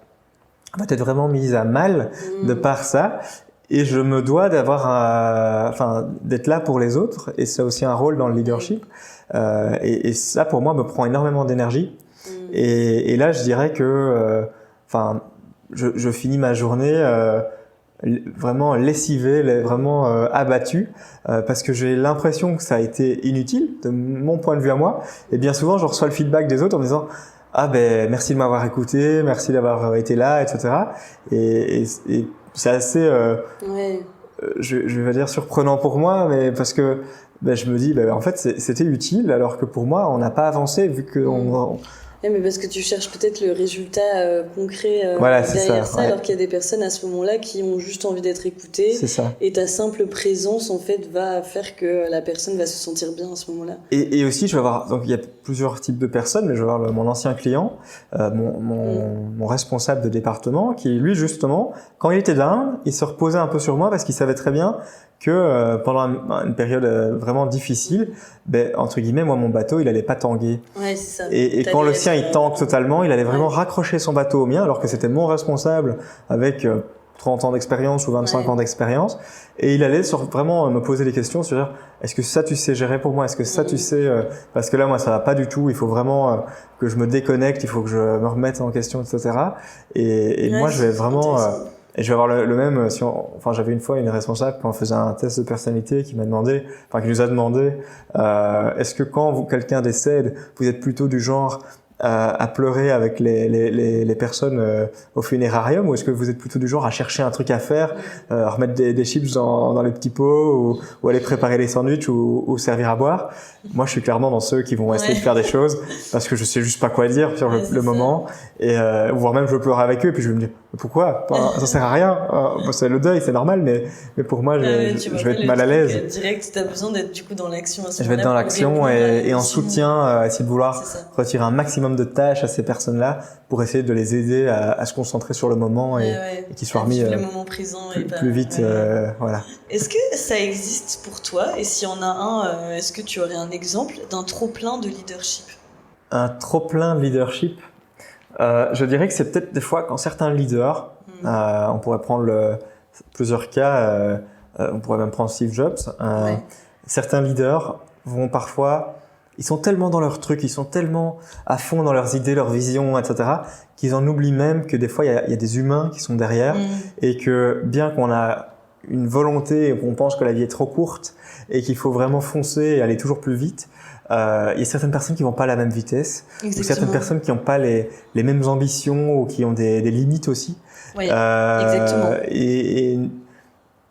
va être vraiment mise à mal de par ça. Et je me dois d'être là pour les autres. Et c'est aussi un rôle dans le leadership. Et ça, pour moi, me prend énormément d'énergie. Et là, je dirais que, je finis ma journée vraiment lessivé, vraiment abattu, parce que j'ai l'impression que ça a été inutile de mon point de vue à moi. Et bien souvent, je reçois le feedback des autres en me disant merci de m'avoir écouté, merci d'avoir été là, etc. Et c'est assez, je vais dire surprenant pour moi, mais parce que je me dis en fait c'était utile, alors que pour moi on n'a pas avancé vu que mais parce que tu cherches peut-être le résultat concret derrière ça, alors qu'il y a des personnes à ce moment-là qui ont juste envie d'être écoutées. C'est ça. Et ta simple présence, en fait, va faire que la personne va se sentir bien à ce moment-là. Et aussi, je vais avoir, donc il y a plusieurs types de personnes, mais je vais avoir mon ancien client, mon responsable de département, qui lui, justement, quand il était down, il se reposait un peu sur moi parce qu'il savait très bien que pendant une période vraiment difficile, entre guillemets, moi, mon bateau, il allait pas tanguer. Ouais, c'est ça. Et quand le sien, il tangue totalement, il allait vraiment raccrocher son bateau au mien, alors que c'était mon responsable avec 30 ans d'expérience ou 25 ans d'expérience. Et il allait vraiment me poser des questions sur est-ce que ça, tu sais gérer pour moi? Est-ce que ça, tu sais... parce que là, moi, ça va pas du tout. Il faut vraiment que je me déconnecte. Il faut que je me remette en question, etc. Et moi, je vais vraiment... Et je vais avoir le même si enfin j'avais une fois une responsable quand on faisait un test de personnalité qui qui nous a demandé est-ce que quand quelqu'un décède, vous êtes plutôt du genre à pleurer avec les personnes au funérarium, ou est-ce que vous êtes plutôt du genre à chercher un truc à faire, remettre des chips dans les petits pots, ou aller préparer les sandwichs, ou servir à boire? Moi, je suis clairement dans ceux qui vont essayer de faire des choses parce que je sais juste pas quoi dire sur le moment, et voire même je pleure avec eux, et puis je vais me dire pourquoi? Ça sert à rien. C'est le deuil, c'est normal, mais pour moi, je vais être mal à l'aise. Direct, t'as besoin d'être du coup dans l'action. Je vais être dans l'action et en soutien, essayer de vouloir retirer un maximum de tâches à ces personnes-là pour essayer de les aider à se concentrer sur le moment et qu'ils soient remis le moment présent plus vite. Voilà. Est-ce que ça existe pour toi? Et s'il y en a un, est-ce que tu aurais un exemple d'un trop-plein de leadership? Un trop-plein de leadership, je dirais que c'est peut-être des fois quand certains leaders, on pourrait prendre plusieurs cas, on pourrait même prendre Steve Jobs, certains leaders vont parfois, ils sont tellement dans leur truc, ils sont tellement à fond dans leurs idées, leurs visions, etc., qu'ils en oublient même que des fois il y a des humains qui sont derrière, et que bien qu'on a une volonté et qu'on pense que la vie est trop courte et qu'il faut vraiment foncer et aller toujours plus vite, il y a certaines personnes qui vont pas à la même vitesse. Exactement. Ou certaines personnes qui n'ont pas les mêmes ambitions, ou qui ont des limites aussi. Oui, exactement.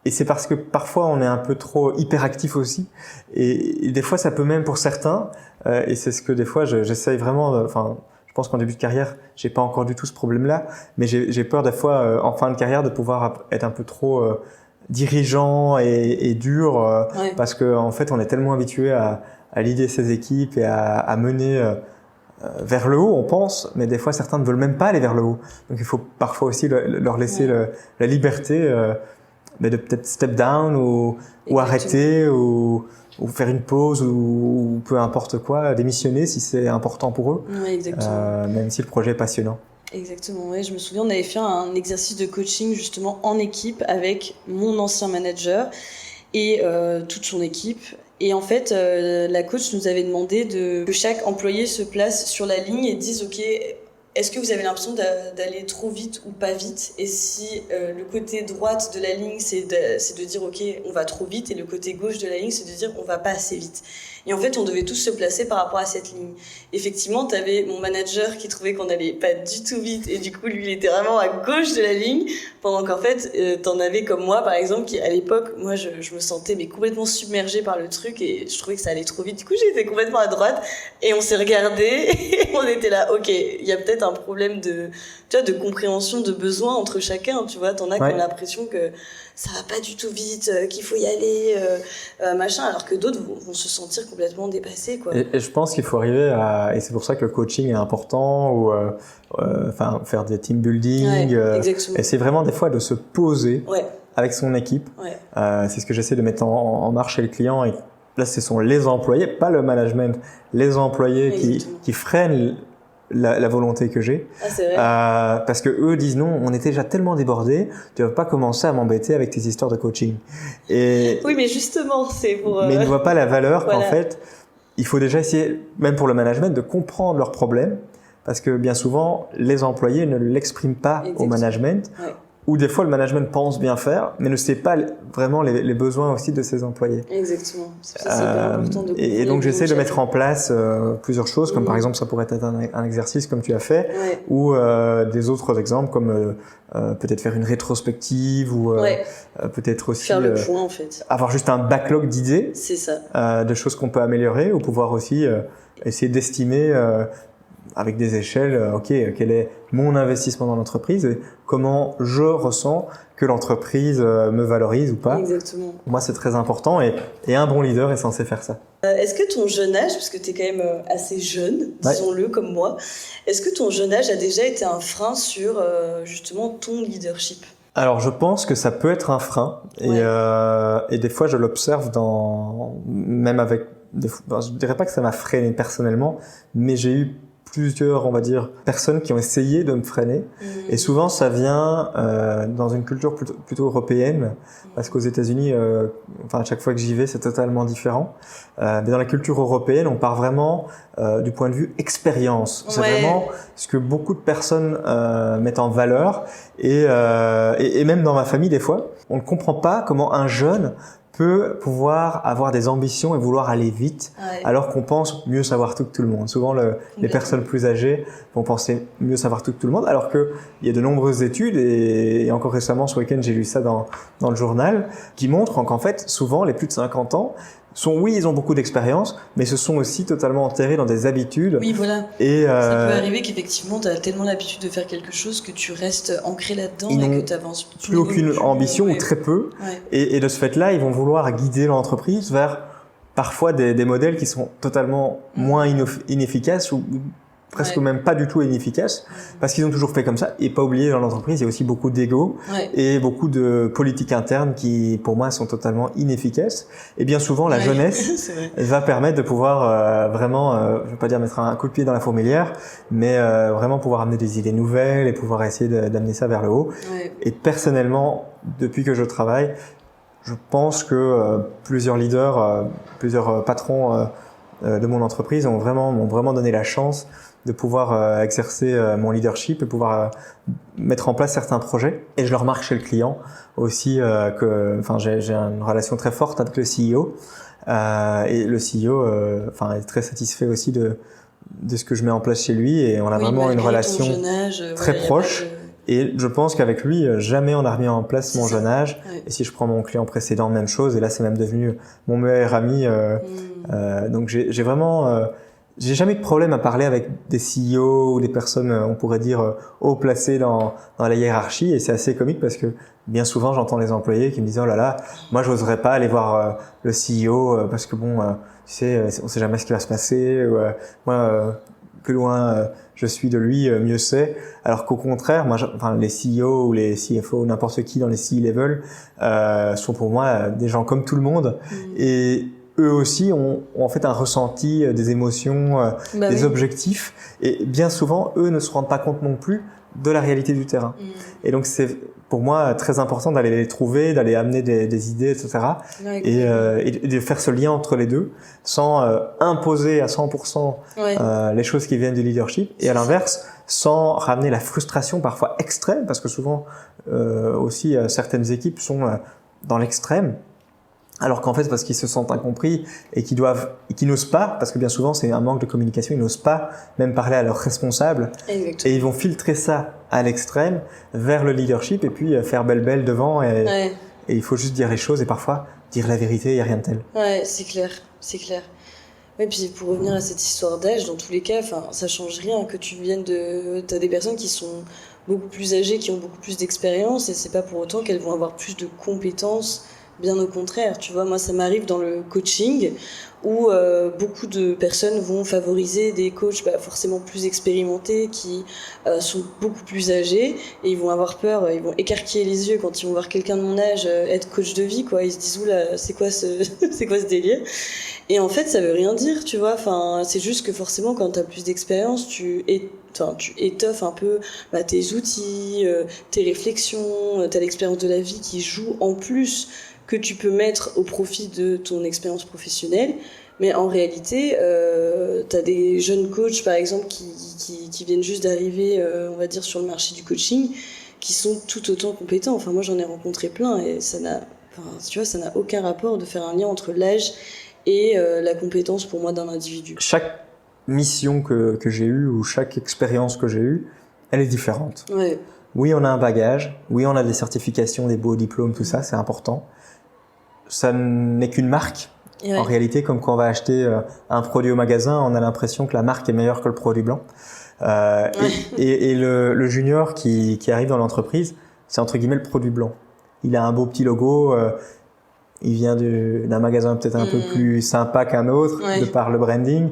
Et c'est parce que parfois on est un peu trop hyperactif aussi, et des fois ça peut même pour certains, et c'est ce que des fois j'essaye vraiment, je pense qu'en début de carrière j'ai pas encore du tout ce problème-là, mais j'ai peur des fois en fin de carrière de pouvoir être un peu trop dirigeant et dur, parce que en fait on est tellement habitué à l'idée ses équipes et à mener vers le haut, on pense, mais des fois certains ne veulent même pas aller vers le haut, donc il faut parfois aussi leur laisser la liberté mais de peut-être step down, ou arrêter, ou faire une pause, ou peu importe quoi, démissionner si c'est important pour eux, même si le projet est passionnant. Exactement, ouais. Je me souviens, on avait fait un exercice de coaching justement en équipe avec mon ancien manager et toute son équipe. Et en fait, la coach nous avait demandé que chaque employé se place sur la ligne et dise « Ok, est-ce que vous avez l'impression d'aller trop vite ou pas vite ?» Et si le côté droite de la ligne, c'est de dire « Ok, on va trop vite », et le côté gauche de la ligne, c'est de dire « On va pas assez vite ». Et en fait, on devait tous se placer par rapport à cette ligne. Effectivement, t'avais mon manager qui trouvait qu'on allait pas du tout vite, et du coup, lui, il était vraiment à gauche de la ligne, pendant qu'en fait, t'en avais comme moi, par exemple, qui, à l'époque, moi, je me sentais complètement submergée par le truc, et je trouvais que ça allait trop vite. Du coup, j'étais complètement à droite, et on s'est regardé, et on était là, ok, il y a peut-être un problème de compréhension de besoin entre chacun, tu vois. T'en as qui ont l'impression que ça va pas du tout vite, qu'il faut y aller, machin, alors que d'autres vont se sentir complètement dépassés, quoi. Et je pense qu'il faut arriver et c'est pour ça que le coaching est important, ou faire des team building, et c'est vraiment des fois de se poser avec son équipe. C'est ce que j'essaie de mettre en marche chez le client, et là ce sont les employés, pas le management, les employés qui freinent la volonté que j'ai, c'est vrai. parce que eux disent non, on était déjà tellement débordés, tu vas pas commencer à m'embêter avec tes histoires de coaching. Et oui, mais justement, c'est pour. Mais ils ne voient pas la valeur qu'en fait, il faut déjà essayer, même pour le management, de comprendre leurs problèmes, parce que bien souvent, les employés ne l'expriment pas au management. Ou des fois le management pense bien faire, mais ne sait pas vraiment les besoins aussi de ses employés. Exactement. C'est hyper important de et donc j'essaie de mettre en place plusieurs choses, comme par exemple ça pourrait être un exercice comme tu as fait, ou des autres exemples comme peut-être faire une rétrospective, ou peut-être aussi faire le point en fait. Avoir juste un backlog d'idées, c'est ça. De choses qu'on peut améliorer, ou pouvoir aussi essayer d'estimer avec des échelles, quel est mon investissement dans l'entreprise et comment je ressens que l'entreprise me valorise ou pas. Exactement. Pour moi, c'est très important, et un bon leader est censé faire ça. Est-ce que ton jeune âge, parce que tu es quand même assez jeune, disons-le comme moi, est-ce que ton jeune âge a déjà été un frein sur justement ton leadership ? Alors, je pense que ça peut être un frein, et des fois, je l'observe même avec... je dirais pas que ça m'a freiné personnellement, mais j'ai eu plusieurs, on va dire, personnes qui ont essayé de me freiner. Et souvent, ça vient dans une culture plutôt européenne, parce qu'aux États-Unis, à chaque fois que j'y vais, c'est totalement différent. Mais dans la culture européenne, on part vraiment du point de vue expérience. C'est vraiment ce que beaucoup de personnes mettent en valeur. Et même dans ma famille, des fois, on ne comprend pas comment un jeune peut pouvoir avoir des ambitions et vouloir aller vite, alors qu'on pense mieux savoir tout que tout le monde. Souvent, les personnes plus âgées vont penser mieux savoir tout que tout le monde, alors qu'il y a de nombreuses études, et encore récemment, ce week-end, j'ai lu ça dans le journal, qui montrent qu'en fait, souvent, les plus de 50 ans, ils ont beaucoup d'expérience, mais se sont aussi totalement enterrés dans des habitudes. Oui, voilà. Et ça peut arriver qu'effectivement, tu as tellement l'habitude de faire quelque chose que tu restes ancré là-dedans et que tu avances plus aucune ambition ou très peu. Et de ce fait-là, ils vont vouloir guider l'entreprise vers parfois des modèles qui sont totalement moins inefficaces ou presque même pas du tout inefficaces, parce qu'ils ont toujours fait comme ça. Et pas oublier, dans l'entreprise, il y a aussi beaucoup d'ego et beaucoup de politiques internes qui, pour moi, sont totalement inefficaces. Et bien souvent, la jeunesse va permettre de pouvoir vraiment, je vais pas dire mettre un coup de pied dans la fourmilière, mais vraiment pouvoir amener des idées nouvelles et pouvoir essayer d'amener ça vers le haut. Et personnellement, depuis que je travaille, je pense que plusieurs leaders, plusieurs patrons de mon entreprise m'ont vraiment donné la chance de pouvoir exercer mon leadership et pouvoir mettre en place certains projets. Et je le remarque chez le client aussi j'ai une relation très forte avec le CEO et le CEO est très satisfait aussi de ce que je mets en place chez lui, et on a vraiment une relation très proche. Et je pense qu'avec lui, jamais on a remis en place mon jeune âge. Et si je prends mon client précédent, même chose. Et là, c'est même devenu mon meilleur ami. Donc j'ai vraiment j'ai jamais eu de problème à parler avec des CEO ou des personnes, on pourrait dire, haut placées dans la hiérarchie. Et c'est assez comique parce que bien souvent, j'entends les employés qui me disent « Oh là là, moi, j'oserais pas aller voir le CEO parce que bon, tu sais, on sait jamais ce qui va se passer. Moi, plus loin je suis de lui, mieux c'est. » Alors qu'au contraire, les CEO ou les CFO, n'importe qui dans les C-level, sont pour moi des gens comme tout le monde. Et eux aussi ont en fait un ressenti, des émotions, des objectifs. Et bien souvent, eux ne se rendent pas compte non plus de la réalité du terrain. Et donc, c'est pour moi très important d'aller les trouver, d'aller amener des idées, etc. Et de faire ce lien entre les deux sans imposer à 100% les choses qui viennent du leadership. Et à l'inverse, sans ramener la frustration parfois extrême, parce que souvent aussi certaines équipes sont dans l'extrême. Alors qu'en fait, parce qu'ils se sentent incompris et qu'ils n'osent pas, parce que bien souvent c'est un manque de communication, ils n'osent pas même parler à leurs responsables. Et ils vont filtrer ça à l'extrême vers le leadership et puis faire belle devant et il faut juste dire les choses et parfois dire la vérité, il n'y a rien de tel. Ouais, c'est clair. Et puis pour revenir à cette histoire d'âge, dans tous les cas, ça change rien que tu viennes t'as des personnes qui sont beaucoup plus âgées, qui ont beaucoup plus d'expérience, et c'est pas pour autant qu'elles vont avoir plus de compétences. Bien au contraire, tu vois, moi ça m'arrive dans le coaching où beaucoup de personnes vont favoriser des coachs forcément plus expérimentés qui sont beaucoup plus âgés, et ils vont avoir peur, ils vont écarquiller les yeux quand ils vont voir quelqu'un de mon âge être coach de vie, quoi. Ils se disent oula, c'est quoi ce délire? Et en fait ça veut rien dire, tu vois, c'est juste que forcément quand t'as plus d'expérience, tu étoffes un peu tes outils, tes réflexions, t'as l'expérience de la vie qui joue en plus, que tu peux mettre au profit de ton expérience professionnelle. Mais en réalité, t'as des jeunes coachs, par exemple, qui viennent juste d'arriver, on va dire, sur le marché du coaching, qui sont tout autant compétents. Enfin, moi, j'en ai rencontré plein, et ça n'a aucun rapport de faire un lien entre l'âge et la compétence, pour moi, d'un individu. Chaque mission que j'ai eue, ou chaque expérience que j'ai eue, elle est différente. Oui, on a un bagage. Oui, on a des certifications, des beaux diplômes, tout ça, c'est important. Ça n'est qu'une marque. En réalité, comme quand on va acheter un produit au magasin, on a l'impression que la marque est meilleure que le produit blanc. Et le junior qui arrive dans l'entreprise, c'est entre guillemets le produit blanc. Il a un beau petit logo, il vient d'un magasin peut-être un peu plus sympa qu'un autre, de par le branding,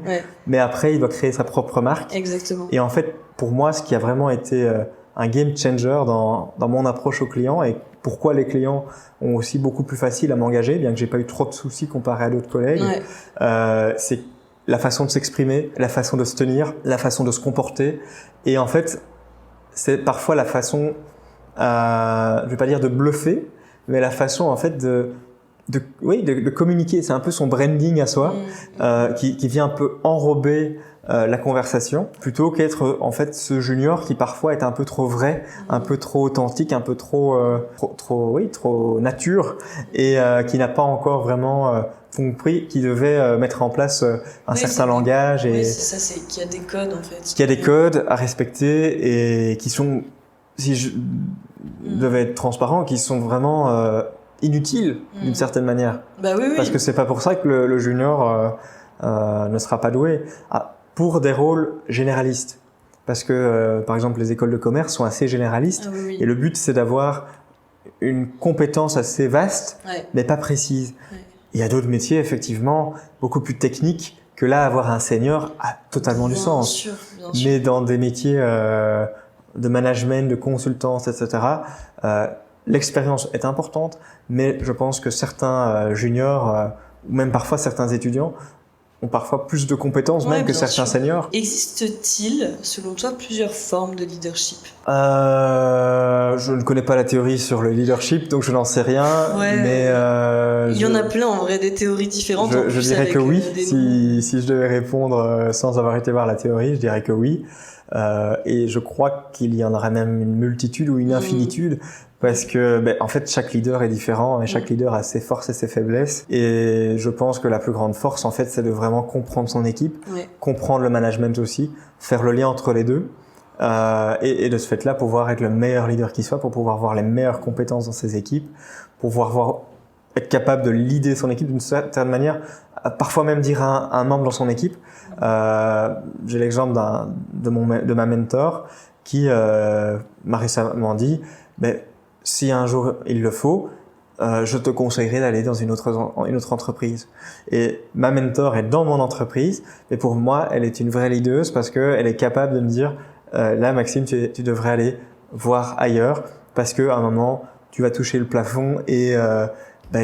mais après il doit créer sa propre marque. Exactement. Et en fait, pour moi, ce qui a vraiment été un game changer dans mon approche aux clients, et pourquoi les clients ont aussi beaucoup plus facile à m'engager, bien que j'ai pas eu trop de soucis comparé à d'autres collègues, c'est la façon de s'exprimer, la façon de se tenir, la façon de se comporter. Et en fait, c'est parfois la façon, je vais pas dire de bluffer, mais la façon en fait de communiquer. C'est un peu son branding à soi, qui vient un peu enrober la conversation, plutôt qu'être en fait ce junior qui parfois est un peu trop vrai, un peu trop authentique, un peu trop nature, et qui n'a pas encore vraiment compris qu'il devait mettre en place un certain langage, et c'est ça, c'est qu'il y a des codes en fait. qu'il y a des codes à respecter et qui sont, si je devais être transparent, qui sont vraiment inutiles d'une certaine manière. Bah oui. Parce que c'est pas pour ça que le junior ne sera pas doué. Pour des rôles généralistes. Parce que, par exemple, les écoles de commerce sont assez généralistes. Et le but, c'est d'avoir une compétence assez vaste, mais pas précise. Il y a d'autres métiers, effectivement, beaucoup plus techniques, que là, avoir un senior a totalement du sens. Bien sûr. Mais dans des métiers de management, de consultance, etc., l'expérience est importante, mais je pense que certains juniors, ou même parfois certains étudiants, ont parfois plus de compétences même que certains seniors. Existe-t-il, selon toi, plusieurs formes de leadership ? Je ne connais pas la théorie sur le leadership, donc je n'en sais rien. Mais il y en a plein, en vrai, des théories différentes. Je dirais que oui. Si je devais répondre sans avoir été voir la théorie, je dirais que oui. Et je crois qu'il y en aurait même une multitude ou une infinitude. Parce que, en fait, chaque leader est différent et chaque leader a ses forces et ses faiblesses. Et je pense que la plus grande force, en fait, c'est de vraiment comprendre son équipe, comprendre le management aussi, faire le lien entre les deux. Et de ce fait-là, pouvoir être le meilleur leader qui soit, pour pouvoir avoir les meilleures compétences dans ses équipes, pour pouvoir être capable de leader son équipe d'une certaine manière, parfois même dire à un membre dans son équipe. J'ai l'exemple de ma mentor qui m'a récemment dit, si un jour il le faut, je te conseillerais d'aller dans une autre entreprise. Et ma mentor est dans mon entreprise, mais pour moi, elle est une vraie leaduse parce que elle est capable de me dire, là, Maxime, tu devrais aller voir ailleurs parce que à un moment, tu vas toucher le plafond et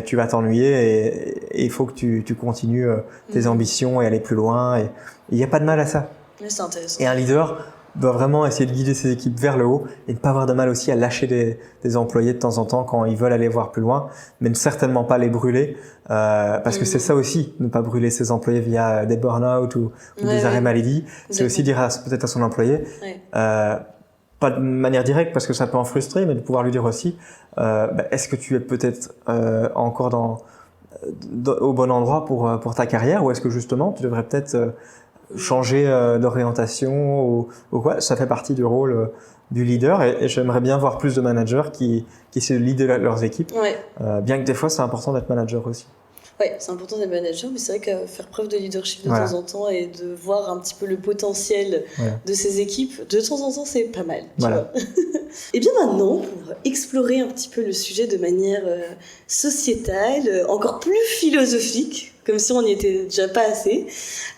tu vas t'ennuyer et il faut que tu continues tes ambitions et aller plus loin. Et il n'y a pas de mal à ça. Oui, c'est intéressant. Et un leader doit vraiment essayer de guider ses équipes vers le haut et ne pas avoir de mal aussi à lâcher des employés de temps en temps quand ils veulent aller voir plus loin, mais ne certainement pas les brûler, parce que c'est ça aussi, ne pas brûler ses employés via des burn-out ou des arrêts maladie. C'est aussi dire peut-être à son employé, pas de manière directe parce que ça peut en frustrer, mais de pouvoir lui dire aussi, est-ce que tu es peut-être encore au bon endroit pour ta carrière, ou est-ce que justement tu devrais peut-être changer d'orientation ou quoi. Ça fait partie du rôle du leader et j'aimerais bien voir plus de managers qui se leader leurs équipes. Bien que des fois c'est important d'être manager aussi. Oui, c'est important d'être manager, mais c'est vrai que faire preuve de leadership de temps en temps et de voir un petit peu le potentiel de ses équipes, de temps en temps, c'est pas mal. Tu vois. Et bien maintenant, pour explorer un petit peu le sujet de manière sociétale, encore plus philosophique, comme si on n'y était déjà pas assez,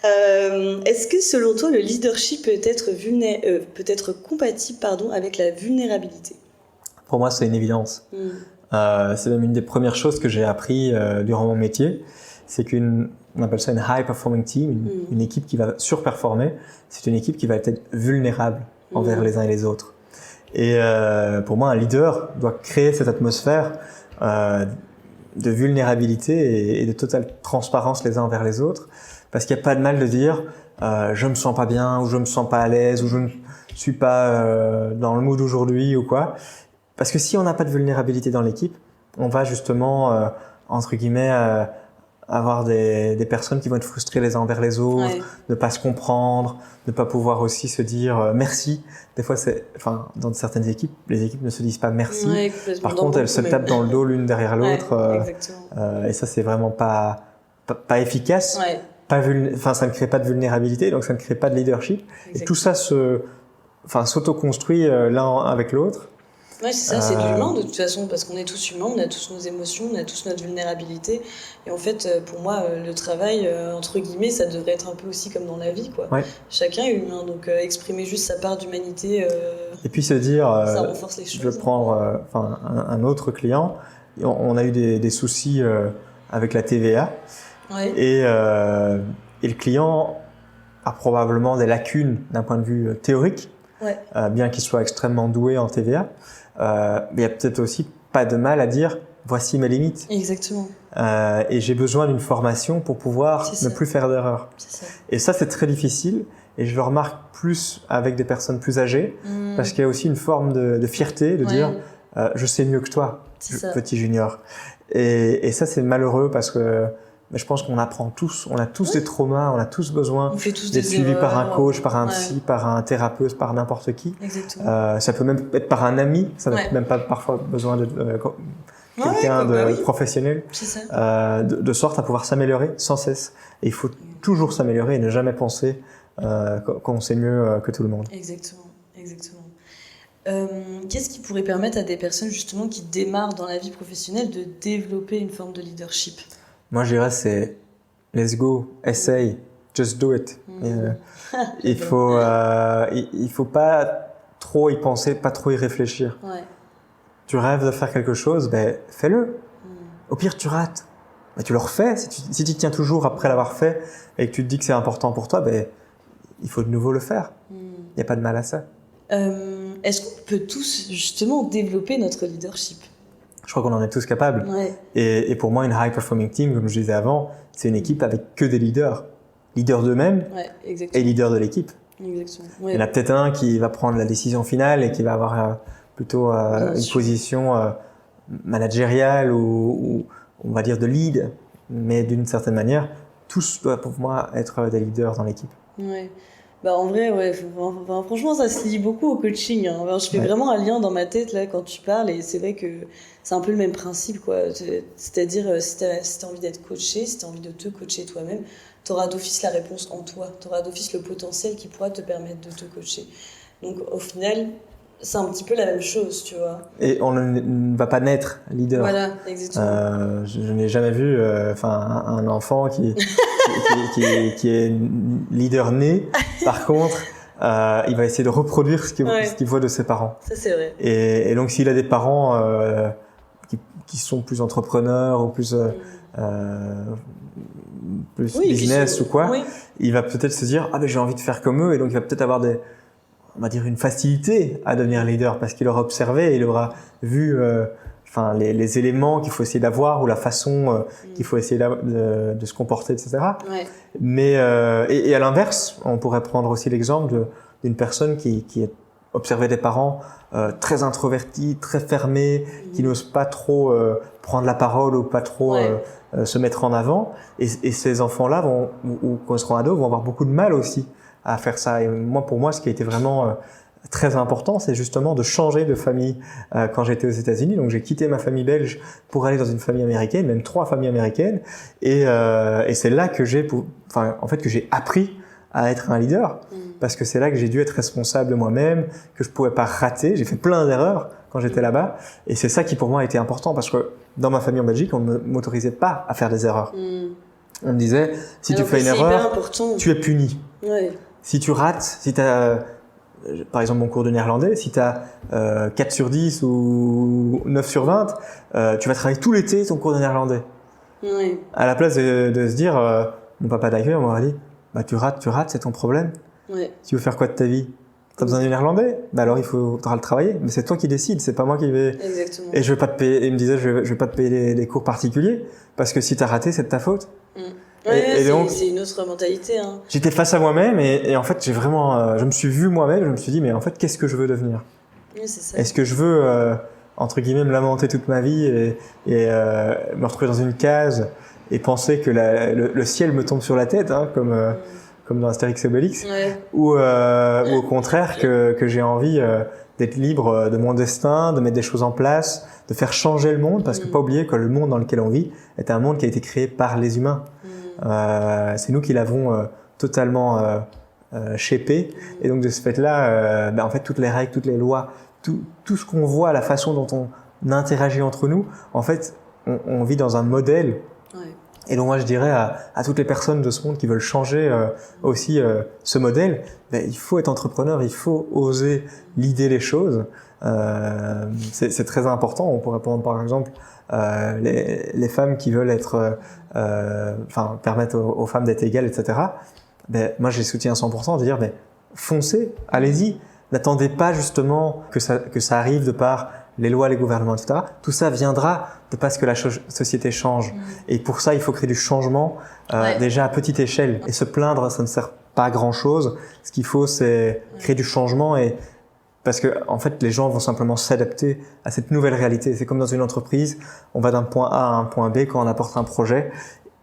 est-ce que selon toi, le leadership peut être compatible avec la vulnérabilité ? Pour moi, c'est une évidence. C'est même une des premières choses que j'ai appris durant mon métier. C'est on appelle ça une high performing team, une équipe qui va surperformer. C'est une équipe qui va être vulnérable envers les uns et les autres. Et pour moi, un leader doit créer cette atmosphère de vulnérabilité et de totale transparence les uns envers les autres. Parce qu'il n'y a pas de mal de dire je me sens pas bien, ou je me sens pas à l'aise, ou je ne suis pas dans le mood aujourd'hui ou quoi. Parce que si on n'a pas de vulnérabilité dans l'équipe, on va justement, entre guillemets, avoir des personnes qui vont être frustrées les uns envers les autres, ne pas se comprendre, ne pas pouvoir aussi se dire merci. Des fois, dans certaines équipes, les équipes ne se disent pas merci. Par contre, elles se tapent dans le dos l'une derrière l'autre. Et ça, c'est vraiment pas efficace. Ça ne crée pas de vulnérabilité, donc ça ne crée pas de leadership. Et tout ça s'auto-construit l'un avec l'autre. Ouais, c'est ça, c'est de l'humain de toute façon, parce qu'on est tous humains, on a tous nos émotions, on a tous notre vulnérabilité. Et en fait, pour moi, le travail, entre guillemets, ça devrait être un peu aussi comme dans la vie, quoi. Chacun est humain, donc exprimer juste sa part d'humanité, et puis se dire, ça renforce les choses. Je vais prendre un autre client. On a eu des soucis avec la TVA. Et Et le client a probablement des lacunes d'un point de vue théorique, bien qu'il soit extrêmement doué en TVA. Mais il y a peut-être aussi pas de mal à dire voici mes limites. Exactement. Et j'ai besoin d'une formation pour pouvoir ne plus faire d'erreurs. Et ça, c'est très difficile. Et je le remarque plus avec des personnes plus âgées, parce qu'il y a aussi une forme de fierté, de dire je sais mieux que toi, petit junior. Et ça, c'est malheureux parce que je pense qu'on apprend tous, on a tous des traumas, on a tous besoin d'être suivis par un coach, par un psy, par un thérapeute, par n'importe qui. Ça peut même être par un ami, ça n'a même pas parfois besoin de quelqu'un de professionnel, de sorte à pouvoir s'améliorer sans cesse. Et il faut toujours s'améliorer et ne jamais penser qu'on sait mieux que tout le monde. Exactement. Qu'est-ce qui pourrait permettre à des personnes justement qui démarrent dans la vie professionnelle de développer une forme de leadership? Moi, je dirais c'est let's go, essaye, just do it. Il faut pas trop y penser, pas trop y réfléchir. Tu rêves de faire quelque chose, fais-le. Au pire, tu rates. Tu le refais. Si tu tiens toujours après l'avoir fait et que tu te dis que c'est important pour toi, il faut de nouveau le faire. Il n'y a pas de mal à ça. Est-ce qu'on peut tous justement développer notre leadership? Je crois qu'on en est tous capables. Et pour moi, une high performing team, comme je disais avant, c'est une équipe avec que des leaders. Leaders d'eux-mêmes et leaders de l'équipe. Il y en a peut-être un qui va prendre la décision finale et qui va avoir plutôt une position managériale ou on va dire de lead. Mais d'une certaine manière, tous doivent pour moi être des leaders dans l'équipe. En vrai, franchement, ça se lie beaucoup au coaching. Je fais vraiment un lien dans ma tête là quand tu parles, et c'est vrai que c'est un peu le même principe, quoi. C'est-à-dire, si t'as envie d'être coaché, si t'as envie de te coacher toi-même, t'auras d'office la réponse en toi. T'auras d'office le potentiel qui pourra te permettre de te coacher. Donc, au final, c'est un petit peu la même chose, tu vois. Et on ne va pas naître leader. Voilà, exactement. Je n'ai jamais vu un enfant qui est leader né. Par contre, il va essayer de reproduire ce qu'il voit de ses parents. Ça, c'est vrai. Et donc, s'il a des parents qui sont plus entrepreneurs ou plus business ou quoi, il va peut-être se dire j'ai envie de faire comme eux, et donc il va peut-être avoir on va dire une facilité à devenir leader parce qu'il aura observé et il aura vu les éléments qu'il faut essayer d'avoir ou la façon qu'il faut essayer de se comporter, etc. Mais et à l'inverse, on pourrait prendre aussi l'exemple d'une personne qui observait des parents très introvertis, très fermés, qui n'osent pas trop prendre la parole ou pas trop se mettre en avant, et ces enfants-là ou quand ils seront ados, vont avoir beaucoup de mal aussi à faire ça. Et pour moi, ce qui a été vraiment très important, c'est justement de changer de famille quand j'étais aux États-Unis. Donc j'ai quitté ma famille belge pour aller dans une famille américaine, même 3 familles américaines, et c'est là que j'ai appris à être un leader, parce que c'est là que j'ai dû être responsable de moi-même, que je pouvais pas rater. J'ai fait plein d'erreurs quand j'étais là-bas, et c'est ça qui pour moi a été important, parce que dans ma famille en Belgique, on ne m'autorisait pas à faire des erreurs. On me disait, si tu fais une erreur, tu es puni. Si tu rates, si tu as, par exemple mon cours de néerlandais, si tu as 4 sur 10 ou 9 sur 20, tu vas travailler tout l'été ton cours de néerlandais. À la place de se dire, mon papa d'accueil m'aurait dit, tu rates, c'est ton problème. Tu veux faire quoi de ta vie? T'as besoin du néerlandais? Alors il faudra le travailler, mais c'est toi qui décides, c'est pas moi qui vais. Exactement. Et je vais pas te payer. Il me disait, je vais pas te payer les cours particuliers, parce que si t'as raté, c'est de ta faute. Et donc, c'est une autre mentalité. J'étais face à moi-même, et en fait, je me suis vu moi-même, je me suis dit, mais en fait, qu'est-ce que je veux devenir? C'est ça. Est-ce que je veux, entre guillemets, me lamenter toute ma vie et me retrouver dans une case et penser que le ciel me tombe sur la tête, comme dans Astérix et Obélix, ou au contraire que j'ai envie d'être libre de mon destin, de mettre des choses en place, de faire changer le monde, parce que pas oublier que le monde dans lequel on vit est un monde qui a été créé par les humains. C'est nous qui l'avons totalement shapé, et donc de ce fait-là, en fait toutes les règles, toutes les lois, tout ce qu'on voit, la façon dont on interagit entre nous, en fait on vit dans un modèle. Et donc moi je dirais à toutes les personnes de ce monde qui veulent changer aussi ce modèle, il faut être entrepreneur, il faut oser leader les choses. C'est très important. On pourrait prendre par exemple les femmes qui veulent être, permettre aux femmes d'être égales, etc. Ben, moi, je les soutiens à 100%, de dire, ben, foncez, allez-y. N'attendez pas justement que ça arrive de par les lois, les gouvernements, etc. Tout ça viendra de parce que la société change. Et pour ça, il faut créer du changement déjà à petite échelle. Et se plaindre, ça ne sert pas à grand-chose. Ce qu'il faut, c'est créer du changement et parce que en fait, les gens vont simplement s'adapter à cette nouvelle réalité. C'est comme dans une entreprise, on va d'un point A à un point B quand on apporte un projet.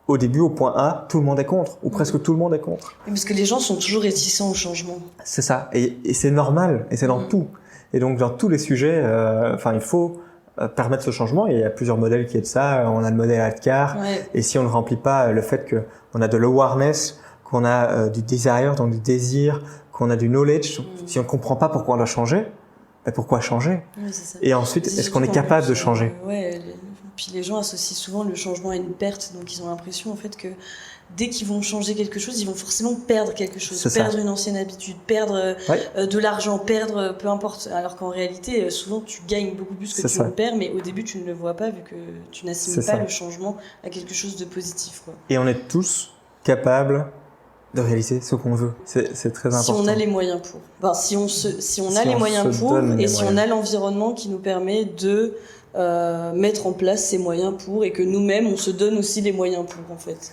Au début, au point A, tout le monde est contre, ou presque tout le monde est contre. Parce que les gens sont toujours réticents au changement. C'est ça, et c'est normal, et c'est dans tout. Et donc, dans tous les sujets, il faut permettre ce changement. Et il y a plusieurs modèles qui aident ça. On a le modèle ADKAR, et si on ne remplit pas le fait qu'on a de l'awareness, qu'on a du desire, donc du désir, qu'on a du knowledge, si on ne comprend pas pourquoi on doit changer, ben pourquoi changer? Oui, c'est ça. Et ensuite, est-ce qu'on est capable de changer? Puis les gens associent souvent le changement à une perte, donc ils ont l'impression en fait que dès qu'ils vont changer quelque chose, ils vont forcément perdre quelque chose, perdre une ancienne habitude, perdre de l'argent, perdre peu importe. Alors qu'en réalité, souvent tu gagnes beaucoup plus que tu ne perds, mais au début tu ne le vois pas vu que tu n'assimiles pas le changement à quelque chose de positif, quoi. Et on est tous capables de réaliser ce qu'on veut. C'est très important. Si on a les moyens pour. Enfin, si on a les moyens pour, et si on a l'environnement qui nous permet de mettre en place ces moyens pour, et que nous-mêmes on se donne aussi les moyens pour, en fait.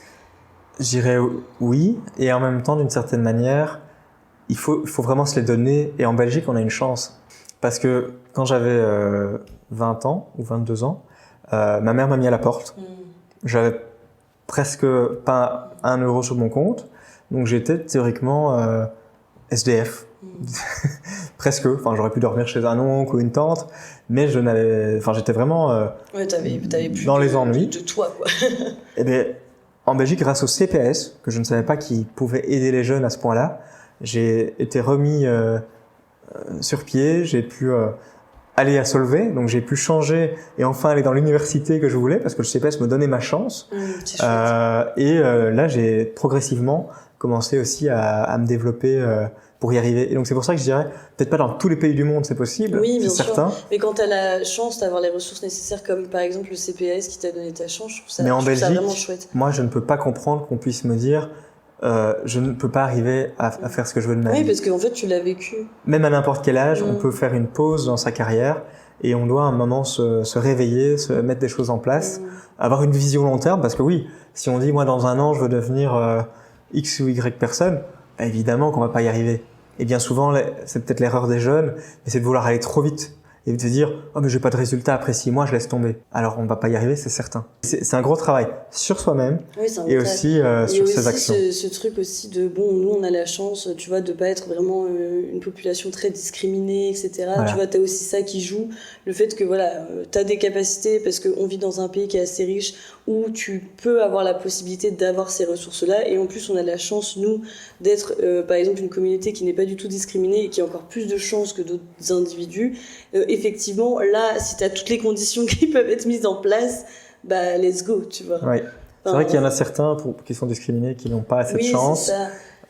Je dirais oui, et en même temps, d'une certaine manière, il faut vraiment se les donner. Et en Belgique, on a une chance. Parce que quand j'avais 20 ans ou 22 ans, ma mère m'a mis à la porte. J'avais presque pas 1 euro sur mon compte. Donc j'étais théoriquement SDF. Presque. Enfin, j'aurais pu dormir chez un oncle ou une tante, mais j'étais vraiment t'avais plus dans les ennuis. De toi, quoi. Et bien, en Belgique, grâce au CPS, que je ne savais pas qu'il pouvait aider les jeunes à ce point-là, j'ai été remis sur pied, j'ai pu aller à Solvay, donc j'ai pu changer et enfin aller dans l'université que je voulais, parce que le CPS me donnait ma chance. Là, j'ai progressivement commencé aussi à me développer pour y arriver. Et donc c'est pour ça que je dirais, peut-être pas dans tous les pays du monde c'est possible, oui, c'est certain. Mais quand tu as la chance d'avoir les ressources nécessaires, comme par exemple le CPS qui t'a donné ta chance, je trouve ça, ça vraiment chouette. Moi je ne peux pas comprendre qu'on puisse me dire je ne peux pas arriver à faire ce que je veux de ma vie. Oui, parce qu'en fait tu l'as vécu. Même à n'importe quel âge, on peut faire une pause dans sa carrière et on doit à un moment se réveiller, se mettre des choses en place, avoir une vision long terme, parce que oui, si on dit moi dans 1 an je veux devenir X ou Y personne, bah, évidemment qu'on va pas y arriver. Et bien souvent, c'est peut-être l'erreur des jeunes, mais c'est de vouloir aller trop vite et de se dire « Oh, mais j'ai pas de résultat après 6 mois, je laisse tomber. » Alors, on va pas y arriver, c'est certain. C'est un gros travail sur soi-même et aussi sur ses actions. Ce truc aussi de, bon, nous, on a la chance, tu vois, de pas être vraiment une population très discriminée, etc. Voilà. Tu vois, t'as aussi ça qui joue. Le fait que, voilà, t'as des capacités parce qu'on vit dans un pays qui est assez riche où tu peux avoir la possibilité d'avoir ces ressources-là. Et en plus, on a la chance, nous, d'être, par exemple, une communauté qui n'est pas du tout discriminée et qui a encore plus de chances que d'autres individus. Effectivement, là, si tu as toutes les conditions qui peuvent être mises en place, bah, let's go, tu vois. Oui. C'est vrai qu'il y en a certains qui sont discriminés, qui n'ont pas assez de chance. C'est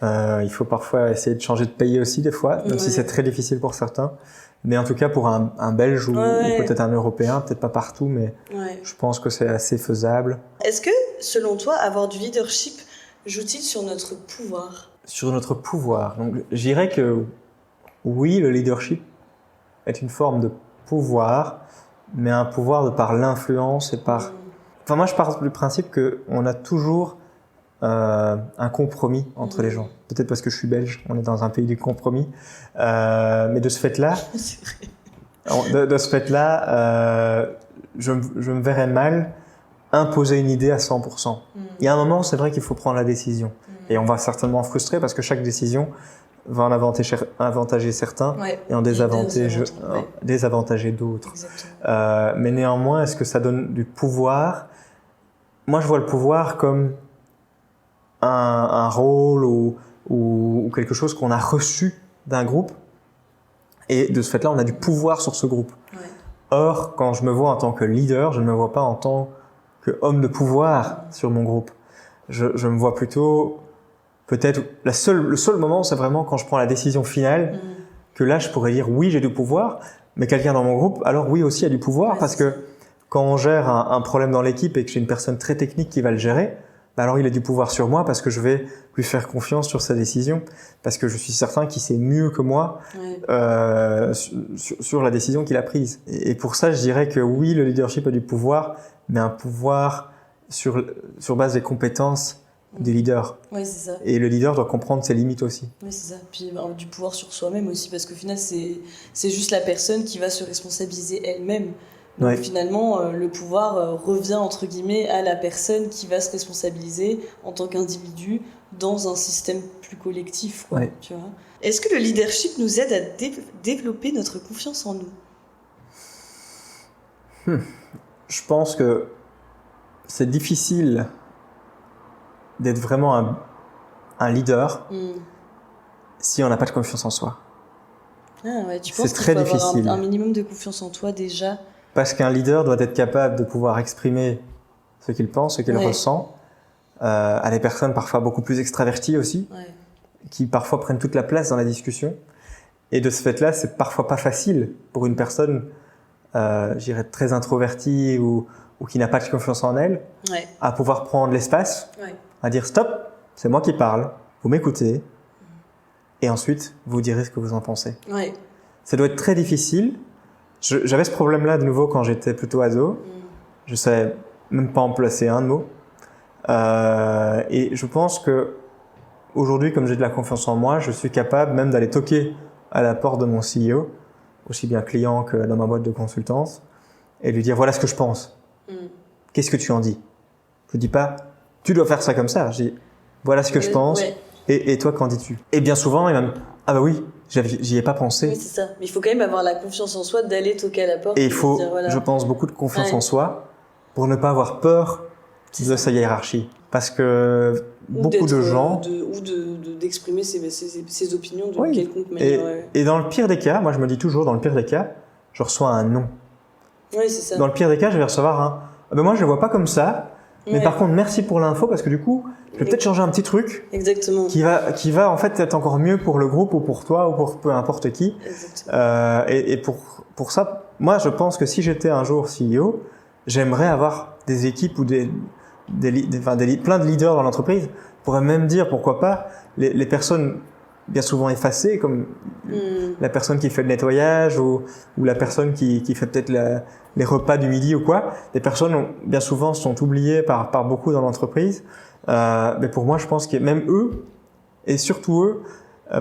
ça. Il faut parfois essayer de changer de pays aussi, des fois, même si c'est très difficile pour certains. Mais en tout cas, pour un Belge ou peut-être un Européen, peut-être pas partout, mais je pense que c'est assez faisable. Est-ce que, selon toi, avoir du leadership joue-t-il sur notre pouvoir ? Sur notre pouvoir. Donc, je dirais que oui, le leadership est une forme de pouvoir, mais un pouvoir de par l'influence et par... Enfin, moi, je pars du principe qu'on a toujours un compromis entre les gens. Peut-être parce que je suis belge, on est dans un pays du compromis. Mais de ce fait-là... C'est vrai. De ce fait-là, je me verrais mal imposer une idée à 100%. Il y a un moment, c'est vrai qu'il faut prendre la décision. Et on va certainement frustrer parce que chaque décision va en avantager certains et en désavantager d'autres. Mais néanmoins, est-ce que ça donne du pouvoir ? Moi, je vois le pouvoir comme un rôle ou quelque chose qu'on a reçu d'un groupe. Et de ce fait-là, on a du pouvoir sur ce groupe. Or, quand je me vois en tant que leader, je ne me vois pas en tant qu'homme de pouvoir sur mon groupe. Je me vois plutôt... Peut-être le seul moment, c'est vraiment quand je prends la décision finale, que là, je pourrais dire oui, j'ai du pouvoir, mais quelqu'un dans mon groupe, alors oui aussi, a du pouvoir, parce que Quand on gère un problème dans l'équipe et que j'ai une personne très technique qui va le gérer, bah alors il a du pouvoir sur moi parce que je vais lui faire confiance sur sa décision, parce que je suis certain qu'il sait mieux que moi sur la décision qu'il a prise. Et pour ça, je dirais que oui, le leadership a du pouvoir, mais un pouvoir sur base des compétences du leader. Oui, c'est ça. Et le leader doit comprendre ses limites aussi. Oui, c'est ça. Puis du pouvoir sur soi-même aussi, parce qu'au final, c'est juste la personne qui va se responsabiliser elle-même. Donc finalement, le pouvoir revient entre guillemets à la personne qui va se responsabiliser en tant qu'individu dans un système plus collectif. Quoi, tu vois. Est-ce que le leadership nous aide à développer notre confiance en nous ? Je pense que c'est difficile d'être vraiment un leader si on n'a pas de confiance en soi. Ah ouais, tu penses c'est très qu'il faut difficile. Avoir un minimum de confiance en toi déjà ? Parce qu'un leader doit être capable de pouvoir exprimer ce qu'il pense, ce qu'il ressent, à des personnes parfois beaucoup plus extraverties aussi, qui parfois prennent toute la place dans la discussion. Et de ce fait-là, c'est parfois pas facile pour une personne, je dirais, très introvertie ou qui n'a pas de confiance en elle, à pouvoir prendre l'espace, à dire stop, c'est moi qui parle, vous m'écoutez, et ensuite vous direz ce que vous en pensez. Ça doit être très difficile. J'avais ce problème-là de nouveau quand j'étais plutôt ado. Je savais même pas en placer un mot. Et je pense que aujourd'hui, comme j'ai de la confiance en moi, je suis capable même d'aller toquer à la porte de mon CEO, aussi bien client que dans ma boîte de consultance, et lui dire voilà ce que je pense. Qu'est-ce que tu en dis ? Je dis pas tu dois faire ça comme ça. Je dis voilà ce que je pense. Et toi, qu'en dis-tu ? Et bien souvent, il va me ah bah oui, j'y ai pas pensé. Oui, c'est ça. Mais il faut quand même avoir la confiance en soi d'aller toquer à la porte. Et il faut, dire, voilà. je pense, beaucoup de confiance en soi pour ne pas avoir peur de sa hiérarchie. Parce que beaucoup de gens... d'exprimer ses opinions de quelconque manière. Et dans le pire des cas, moi je me dis toujours, dans le pire des cas, je reçois un non. Oui, c'est ça. Dans le pire des cas, je vais recevoir un ah ben moi je le vois pas comme ça, mais par contre merci pour l'info parce que du coup, je vais peut-être changer un petit truc. Exactement. Qui va en fait être encore mieux pour le groupe ou pour toi ou pour peu importe qui. Et pour ça, moi je pense que si j'étais un jour CEO, j'aimerais avoir des équipes ou plein de leaders dans l'entreprise. On pourrait même dire pourquoi pas les personnes bien souvent effacées comme la personne qui fait le nettoyage ou la personne qui fait peut-être les repas du midi ou quoi. Des personnes bien souvent sont oubliées par beaucoup dans l'entreprise. Mais pour moi, je pense que même eux, et surtout eux,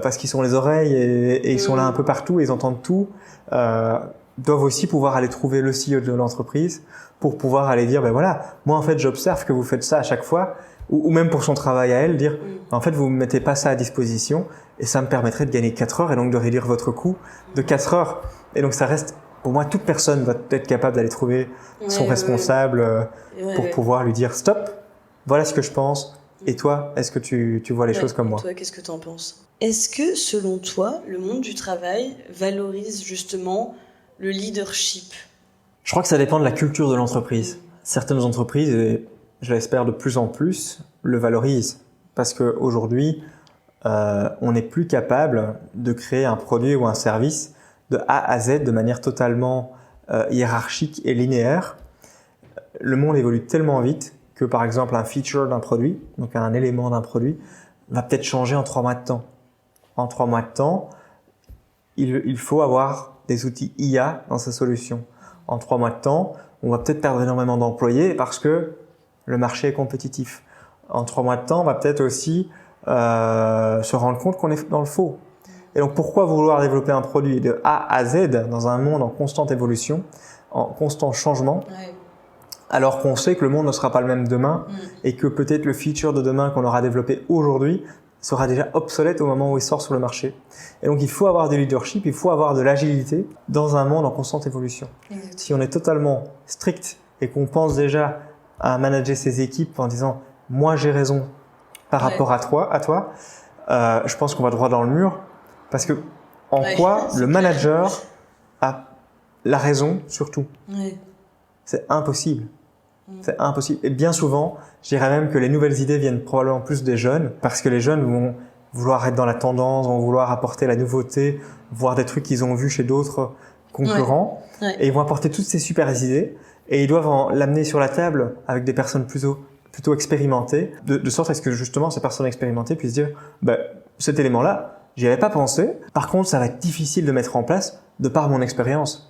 parce qu'ils sont les oreilles et ils sont là un peu partout, et ils entendent tout, doivent aussi pouvoir aller trouver le CEO de l'entreprise pour pouvoir aller dire, ben voilà, moi en fait j'observe que vous faites ça à chaque fois, ou même pour son travail à elle, dire, en fait vous ne mettez pas ça à disposition, et ça me permettrait de gagner 4 heures et donc de réduire votre coût de 4 heures. Et donc ça reste, pour moi, toute personne doit être capable d'aller trouver son responsable pour pouvoir lui dire, stop, voilà ce que je pense. Et toi, est-ce que tu vois les choses comme moi ? Toi, qu'est-ce que tu en penses ? Est-ce que, selon toi, le monde du travail valorise justement le leadership ? Je crois que ça dépend de la culture de l'entreprise. Certaines entreprises, et je l'espère de plus en plus, le valorisent. Parce qu'aujourd'hui, on n'est plus capable de créer un produit ou un service de A à Z de manière totalement hiérarchique et linéaire. Le monde évolue tellement vite que par exemple un feature d'un produit, donc un élément d'un produit, va peut-être changer en 3 mois de temps. En 3 mois de temps, il faut avoir des outils IA dans sa solution. En 3 mois de temps, on va peut-être perdre énormément d'employés parce que le marché est compétitif. En 3 mois de temps, on va peut-être aussi se rendre compte qu'on est dans le faux. Et donc pourquoi vouloir développer un produit de A à Z dans un monde en constante évolution, en constant changement, alors qu'on sait que le monde ne sera pas le même demain et que peut-être le feature de demain qu'on aura développé aujourd'hui sera déjà obsolète au moment où il sort sur le marché. Et donc il faut avoir du leadership, il faut avoir de l'agilité dans un monde en constante évolution. Si on est totalement strict et qu'on pense déjà à manager ses équipes en disant « moi j'ai raison par rapport à toi », je pense qu'on va droit dans le mur parce que en quoi le manager a la raison sur tout. C'est impossible. C'est impossible. Et bien souvent, je dirais même que les nouvelles idées viennent probablement plus des jeunes, parce que les jeunes vont vouloir être dans la tendance, vont vouloir apporter la nouveauté, voir des trucs qu'ils ont vus chez d'autres concurrents, et ils vont apporter toutes ces super idées. et ils doivent l'amener sur la table avec des personnes plutôt expérimentées, de sorte à ce que justement ces personnes expérimentées puissent dire cet élément-là, j'y avais pas pensé. Par contre, ça va être difficile de mettre en place de par mon expérience.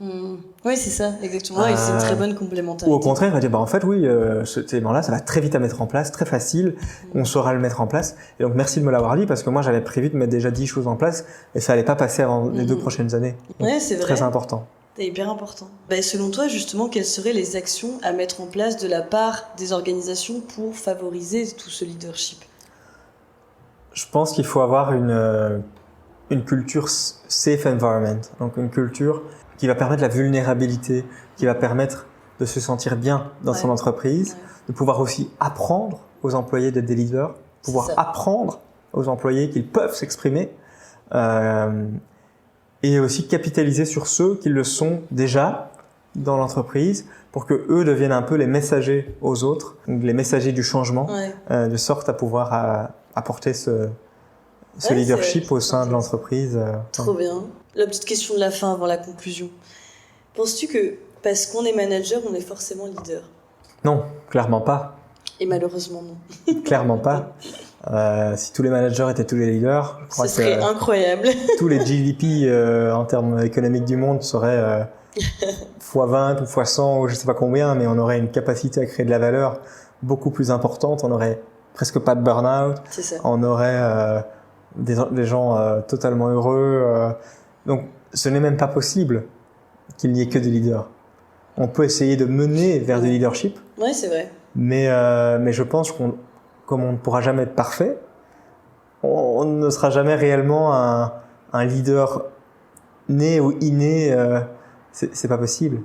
Oui, c'est ça, exactement. Et c'est une très bonne complémentarité. Ou au contraire, on va dire en fait oui, cet élément-là, ça va très vite à mettre en place, très facile, on saura le mettre en place. Et donc merci de me l'avoir dit parce que moi j'avais prévu de mettre déjà 10 choses en place et ça allait pas passer avant les 2 prochaines années. Ouais, c'est vrai. Très important. C'est hyper important. Selon toi, justement, quelles seraient les actions à mettre en place de la part des organisations pour favoriser tout ce leadership ? Je pense qu'il faut avoir une culture safe environment, donc une culture qui va permettre la vulnérabilité, qui va permettre de se sentir bien dans son entreprise, de pouvoir aussi apprendre aux employés d'être des leaders, pouvoir apprendre aux employés qu'ils peuvent s'exprimer, et aussi capitaliser sur ceux qui le sont déjà dans l'entreprise pour que eux deviennent un peu les messagers aux autres, les messagers du changement, de sorte à pouvoir apporter ce leadership au sein de l'entreprise. Trop bien. La petite question de la fin avant la conclusion. Penses-tu que parce qu'on est manager, on est forcément leader ? Non, clairement pas. Et malheureusement non. Clairement pas. Si tous les managers étaient tous les leaders, je crois que ce serait incroyable. Tous les GDP en termes économiques du monde seraient x20 ou x100 ou je sais pas combien, mais on aurait une capacité à créer de la valeur beaucoup plus importante. On aurait presque pas de burn-out. C'est ça. On aurait des gens totalement heureux. Donc, ce n'est même pas possible qu'il n'y ait que des leaders. On peut essayer de mener vers du leadership. Ouais, c'est vrai. Mais je pense comme on ne pourra jamais être parfait, on ne sera jamais réellement un leader né ou inné. C'est pas possible.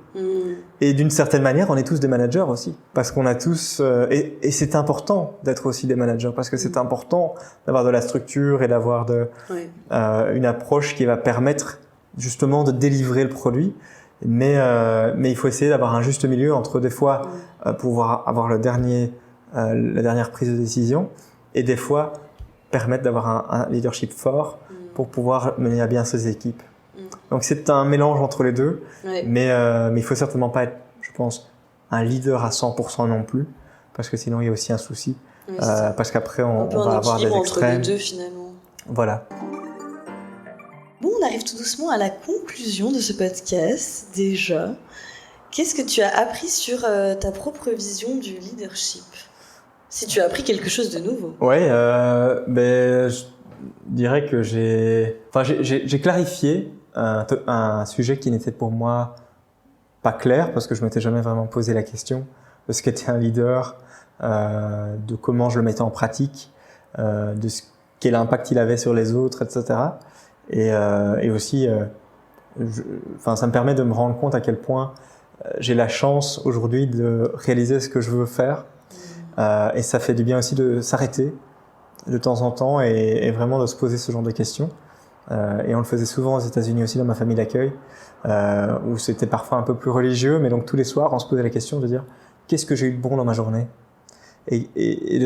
Et d'une certaine manière, on est tous des managers aussi, parce qu'on a tous et c'est important d'être aussi des managers, parce que c'est important d'avoir de la structure et d'avoir une approche qui va permettre justement de délivrer le produit. Mais il faut essayer d'avoir un juste milieu entre des fois pouvoir avoir la dernière prise de décision et des fois permettre d'avoir un leadership fort pour pouvoir mener à bien ses équipes. Donc c'est un mélange entre les deux, mais il faut certainement pas être, je pense, un leader à 100% non plus, parce que sinon il y a aussi un souci, parce qu'après on va avoir des extrêmes. Entre les deux finalement. Voilà. Bon, on arrive tout doucement à la conclusion de ce podcast déjà. Qu'est-ce que tu as appris sur ta propre vision du leadership ? Si tu as appris quelque chose de nouveau. Ouais, je dirais que j'ai clarifié un sujet qui n'était pour moi pas clair, parce que je m'étais jamais vraiment posé la question de ce qu'était un leader, de comment je le mettais en pratique, de quel impact il avait sur les autres, etc. Et aussi, ça me permet de me rendre compte à quel point j'ai la chance aujourd'hui de réaliser ce que je veux faire. Et ça fait du bien aussi de s'arrêter de temps en temps et vraiment de se poser ce genre de questions. Et on le faisait souvent aux États-Unis aussi dans ma famille d'accueil, où c'était parfois un peu plus religieux, mais donc tous les soirs on se posait la question de dire qu'est-ce que j'ai eu de bon dans ma journée, et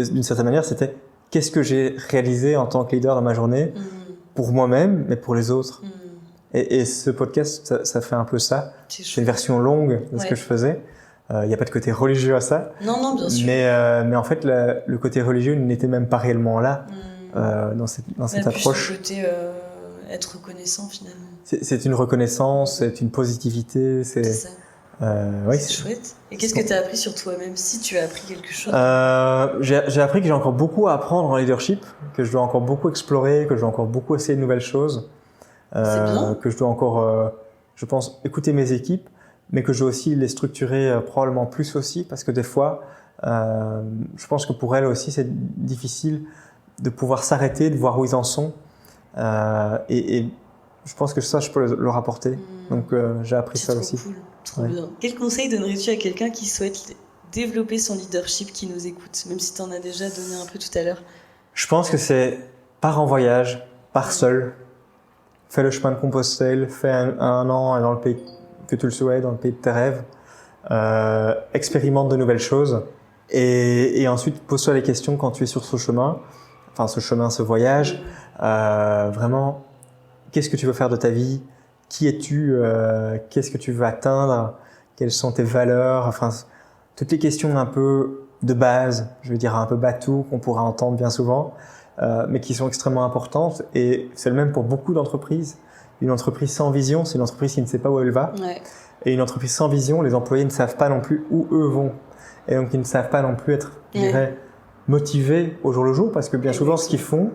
d'une certaine manière c'était qu'est-ce que j'ai réalisé en tant que leader dans ma journée, pour moi-même mais pour les autres. Et ce podcast ça fait un peu ça. C'est une version longue de ce que je faisais. Il n'y a pas de côté religieux à ça. Non, bien sûr. Mais en fait, le côté religieux n'était même pas réellement là dans cette approche. Le côté être reconnaissant finalement. C'est une reconnaissance, c'est une positivité. C'est ça. C'est chouette. Et qu'est-ce que tu as appris sur toi-même, si tu as appris quelque chose ? J'ai appris que j'ai encore beaucoup à apprendre en leadership, que je dois encore beaucoup explorer, que je dois encore beaucoup essayer de nouvelles choses. C'est bien. Que je dois encore, je pense, écouter mes équipes, mais que je dois aussi les structurer probablement plus aussi, parce que des fois, je pense que pour elles aussi, c'est difficile de pouvoir s'arrêter, de voir où ils en sont. Et je pense que ça, je peux leur apporter. Donc, j'ai appris ça aussi. Cool. Trop bien. Quel conseil donnerais-tu à quelqu'un qui souhaite développer son leadership, qui nous écoute, même si tu en as déjà donné un peu tout à l'heure ? Je pense que c'est pars en voyage, pars seul, fais le chemin de Compostelle, fais un an dans le pays que tu le souhaites, dans le pays de tes rêves, expérimente de nouvelles choses et ensuite pose-toi les questions quand tu es sur ce chemin, ce voyage, vraiment, qu'est-ce que tu veux faire de ta vie, qui es-tu, qu'est-ce que tu veux atteindre, quelles sont tes valeurs, enfin toutes les questions un peu de base, je veux dire un peu bateau qu'on pourrait entendre bien souvent, mais qui sont extrêmement importantes. Et c'est le même pour beaucoup d'entreprises. Une entreprise sans vision, c'est une entreprise qui ne sait pas où elle va. Ouais. Et une entreprise sans vision, les employés ne savent pas non plus où eux vont. Et donc ils ne savent pas non plus être, je dirais, motivés au jour le jour, parce que bien souvent ce qu'ils font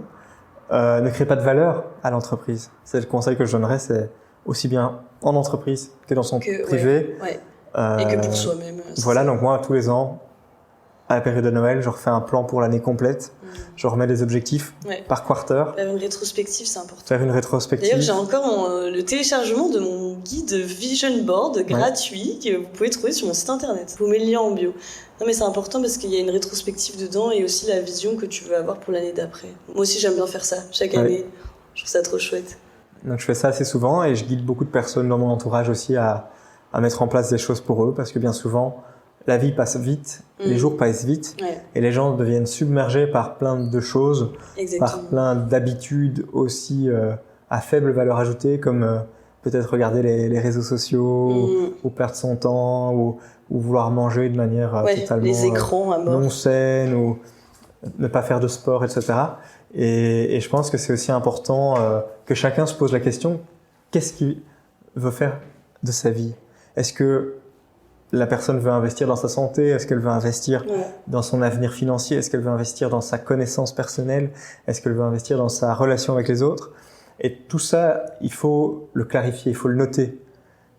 ne crée pas de valeur à l'entreprise. C'est le conseil que je donnerais, c'est aussi bien en entreprise que dans son privé. Ouais. Et que pour soi-même. Voilà, donc moi, tous les ans, à la période de Noël, je refais un plan pour l'année complète. Je remets des objectifs par quarter. Faire une rétrospective, c'est important. Faire une rétrospective. D'ailleurs, j'ai encore le téléchargement de mon guide Vision Board gratuit que vous pouvez trouver sur mon site internet. Je vous mets le lien en bio. Non, mais c'est important parce qu'il y a une rétrospective dedans et aussi la vision que tu veux avoir pour l'année d'après. Moi aussi, j'aime bien faire ça chaque année. Je trouve ça trop chouette. Donc, je fais ça assez souvent et je guide beaucoup de personnes dans mon entourage aussi à mettre en place des choses pour eux, parce que bien souvent, la vie passe vite, les jours passent vite, et les gens deviennent submergés par plein de choses, par plein d'habitudes aussi à faible valeur ajoutée, comme peut-être regarder les réseaux sociaux, ou perdre son temps, ou vouloir manger de manière totalement les écrans à mort. non saine, ou ne pas faire de sport, etc. Et je pense que c'est aussi important que chacun se pose la question, qu'est-ce qu'il veut faire de sa vie ? Est-ce que la personne veut investir dans sa santé? Est-ce qu'elle veut investir dans son avenir financier? Est-ce qu'elle veut investir dans sa connaissance personnelle? Est-ce qu'elle veut investir dans sa relation avec les autres? Et tout ça, il faut le clarifier, il faut le noter.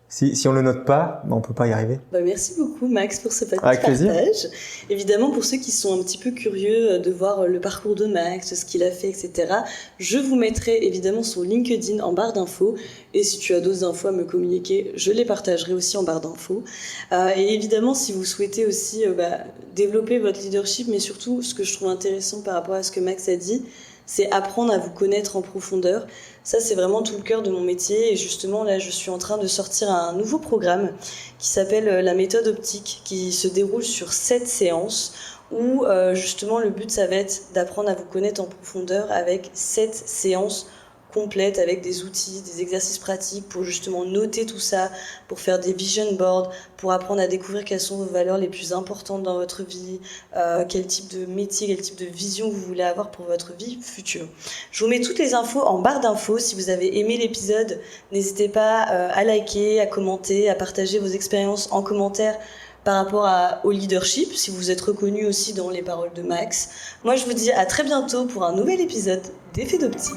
Si on ne le note pas, on ne peut pas y arriver. Merci beaucoup Max pour ce Avec plaisir. partage. Évidemment, pour ceux qui sont un petit peu curieux de voir le parcours de Max, ce qu'il a fait, etc., je vous mettrai évidemment son LinkedIn en barre d'infos. Et si tu as d'autres infos à me communiquer, je les partagerai aussi en barre d'infos. Et évidemment, si vous souhaitez aussi développer votre leadership, mais surtout, ce que je trouve intéressant par rapport à ce que Max a dit, c'est apprendre à vous connaître en profondeur. Ça, c'est vraiment tout le cœur de mon métier. Et justement, là, je suis en train de sortir un nouveau programme qui s'appelle la méthode optique, qui se déroule sur 7 séances, où justement, le but, ça va être d'apprendre à vous connaître en profondeur avec 7 séances complète avec des outils, des exercices pratiques pour justement noter tout ça, pour faire des vision boards, pour apprendre à découvrir quelles sont vos valeurs les plus importantes dans votre vie, quel type de métier, quel type de vision vous voulez avoir pour votre vie future. Je vous mets toutes les infos en barre d'infos. Si vous avez aimé l'épisode, n'hésitez pas à liker, à commenter, à partager vos expériences en commentaire par rapport au leadership, si vous êtes reconnu aussi dans les paroles de Max. Moi, je vous dis à très bientôt pour un nouvel épisode d'Effet d'Optique.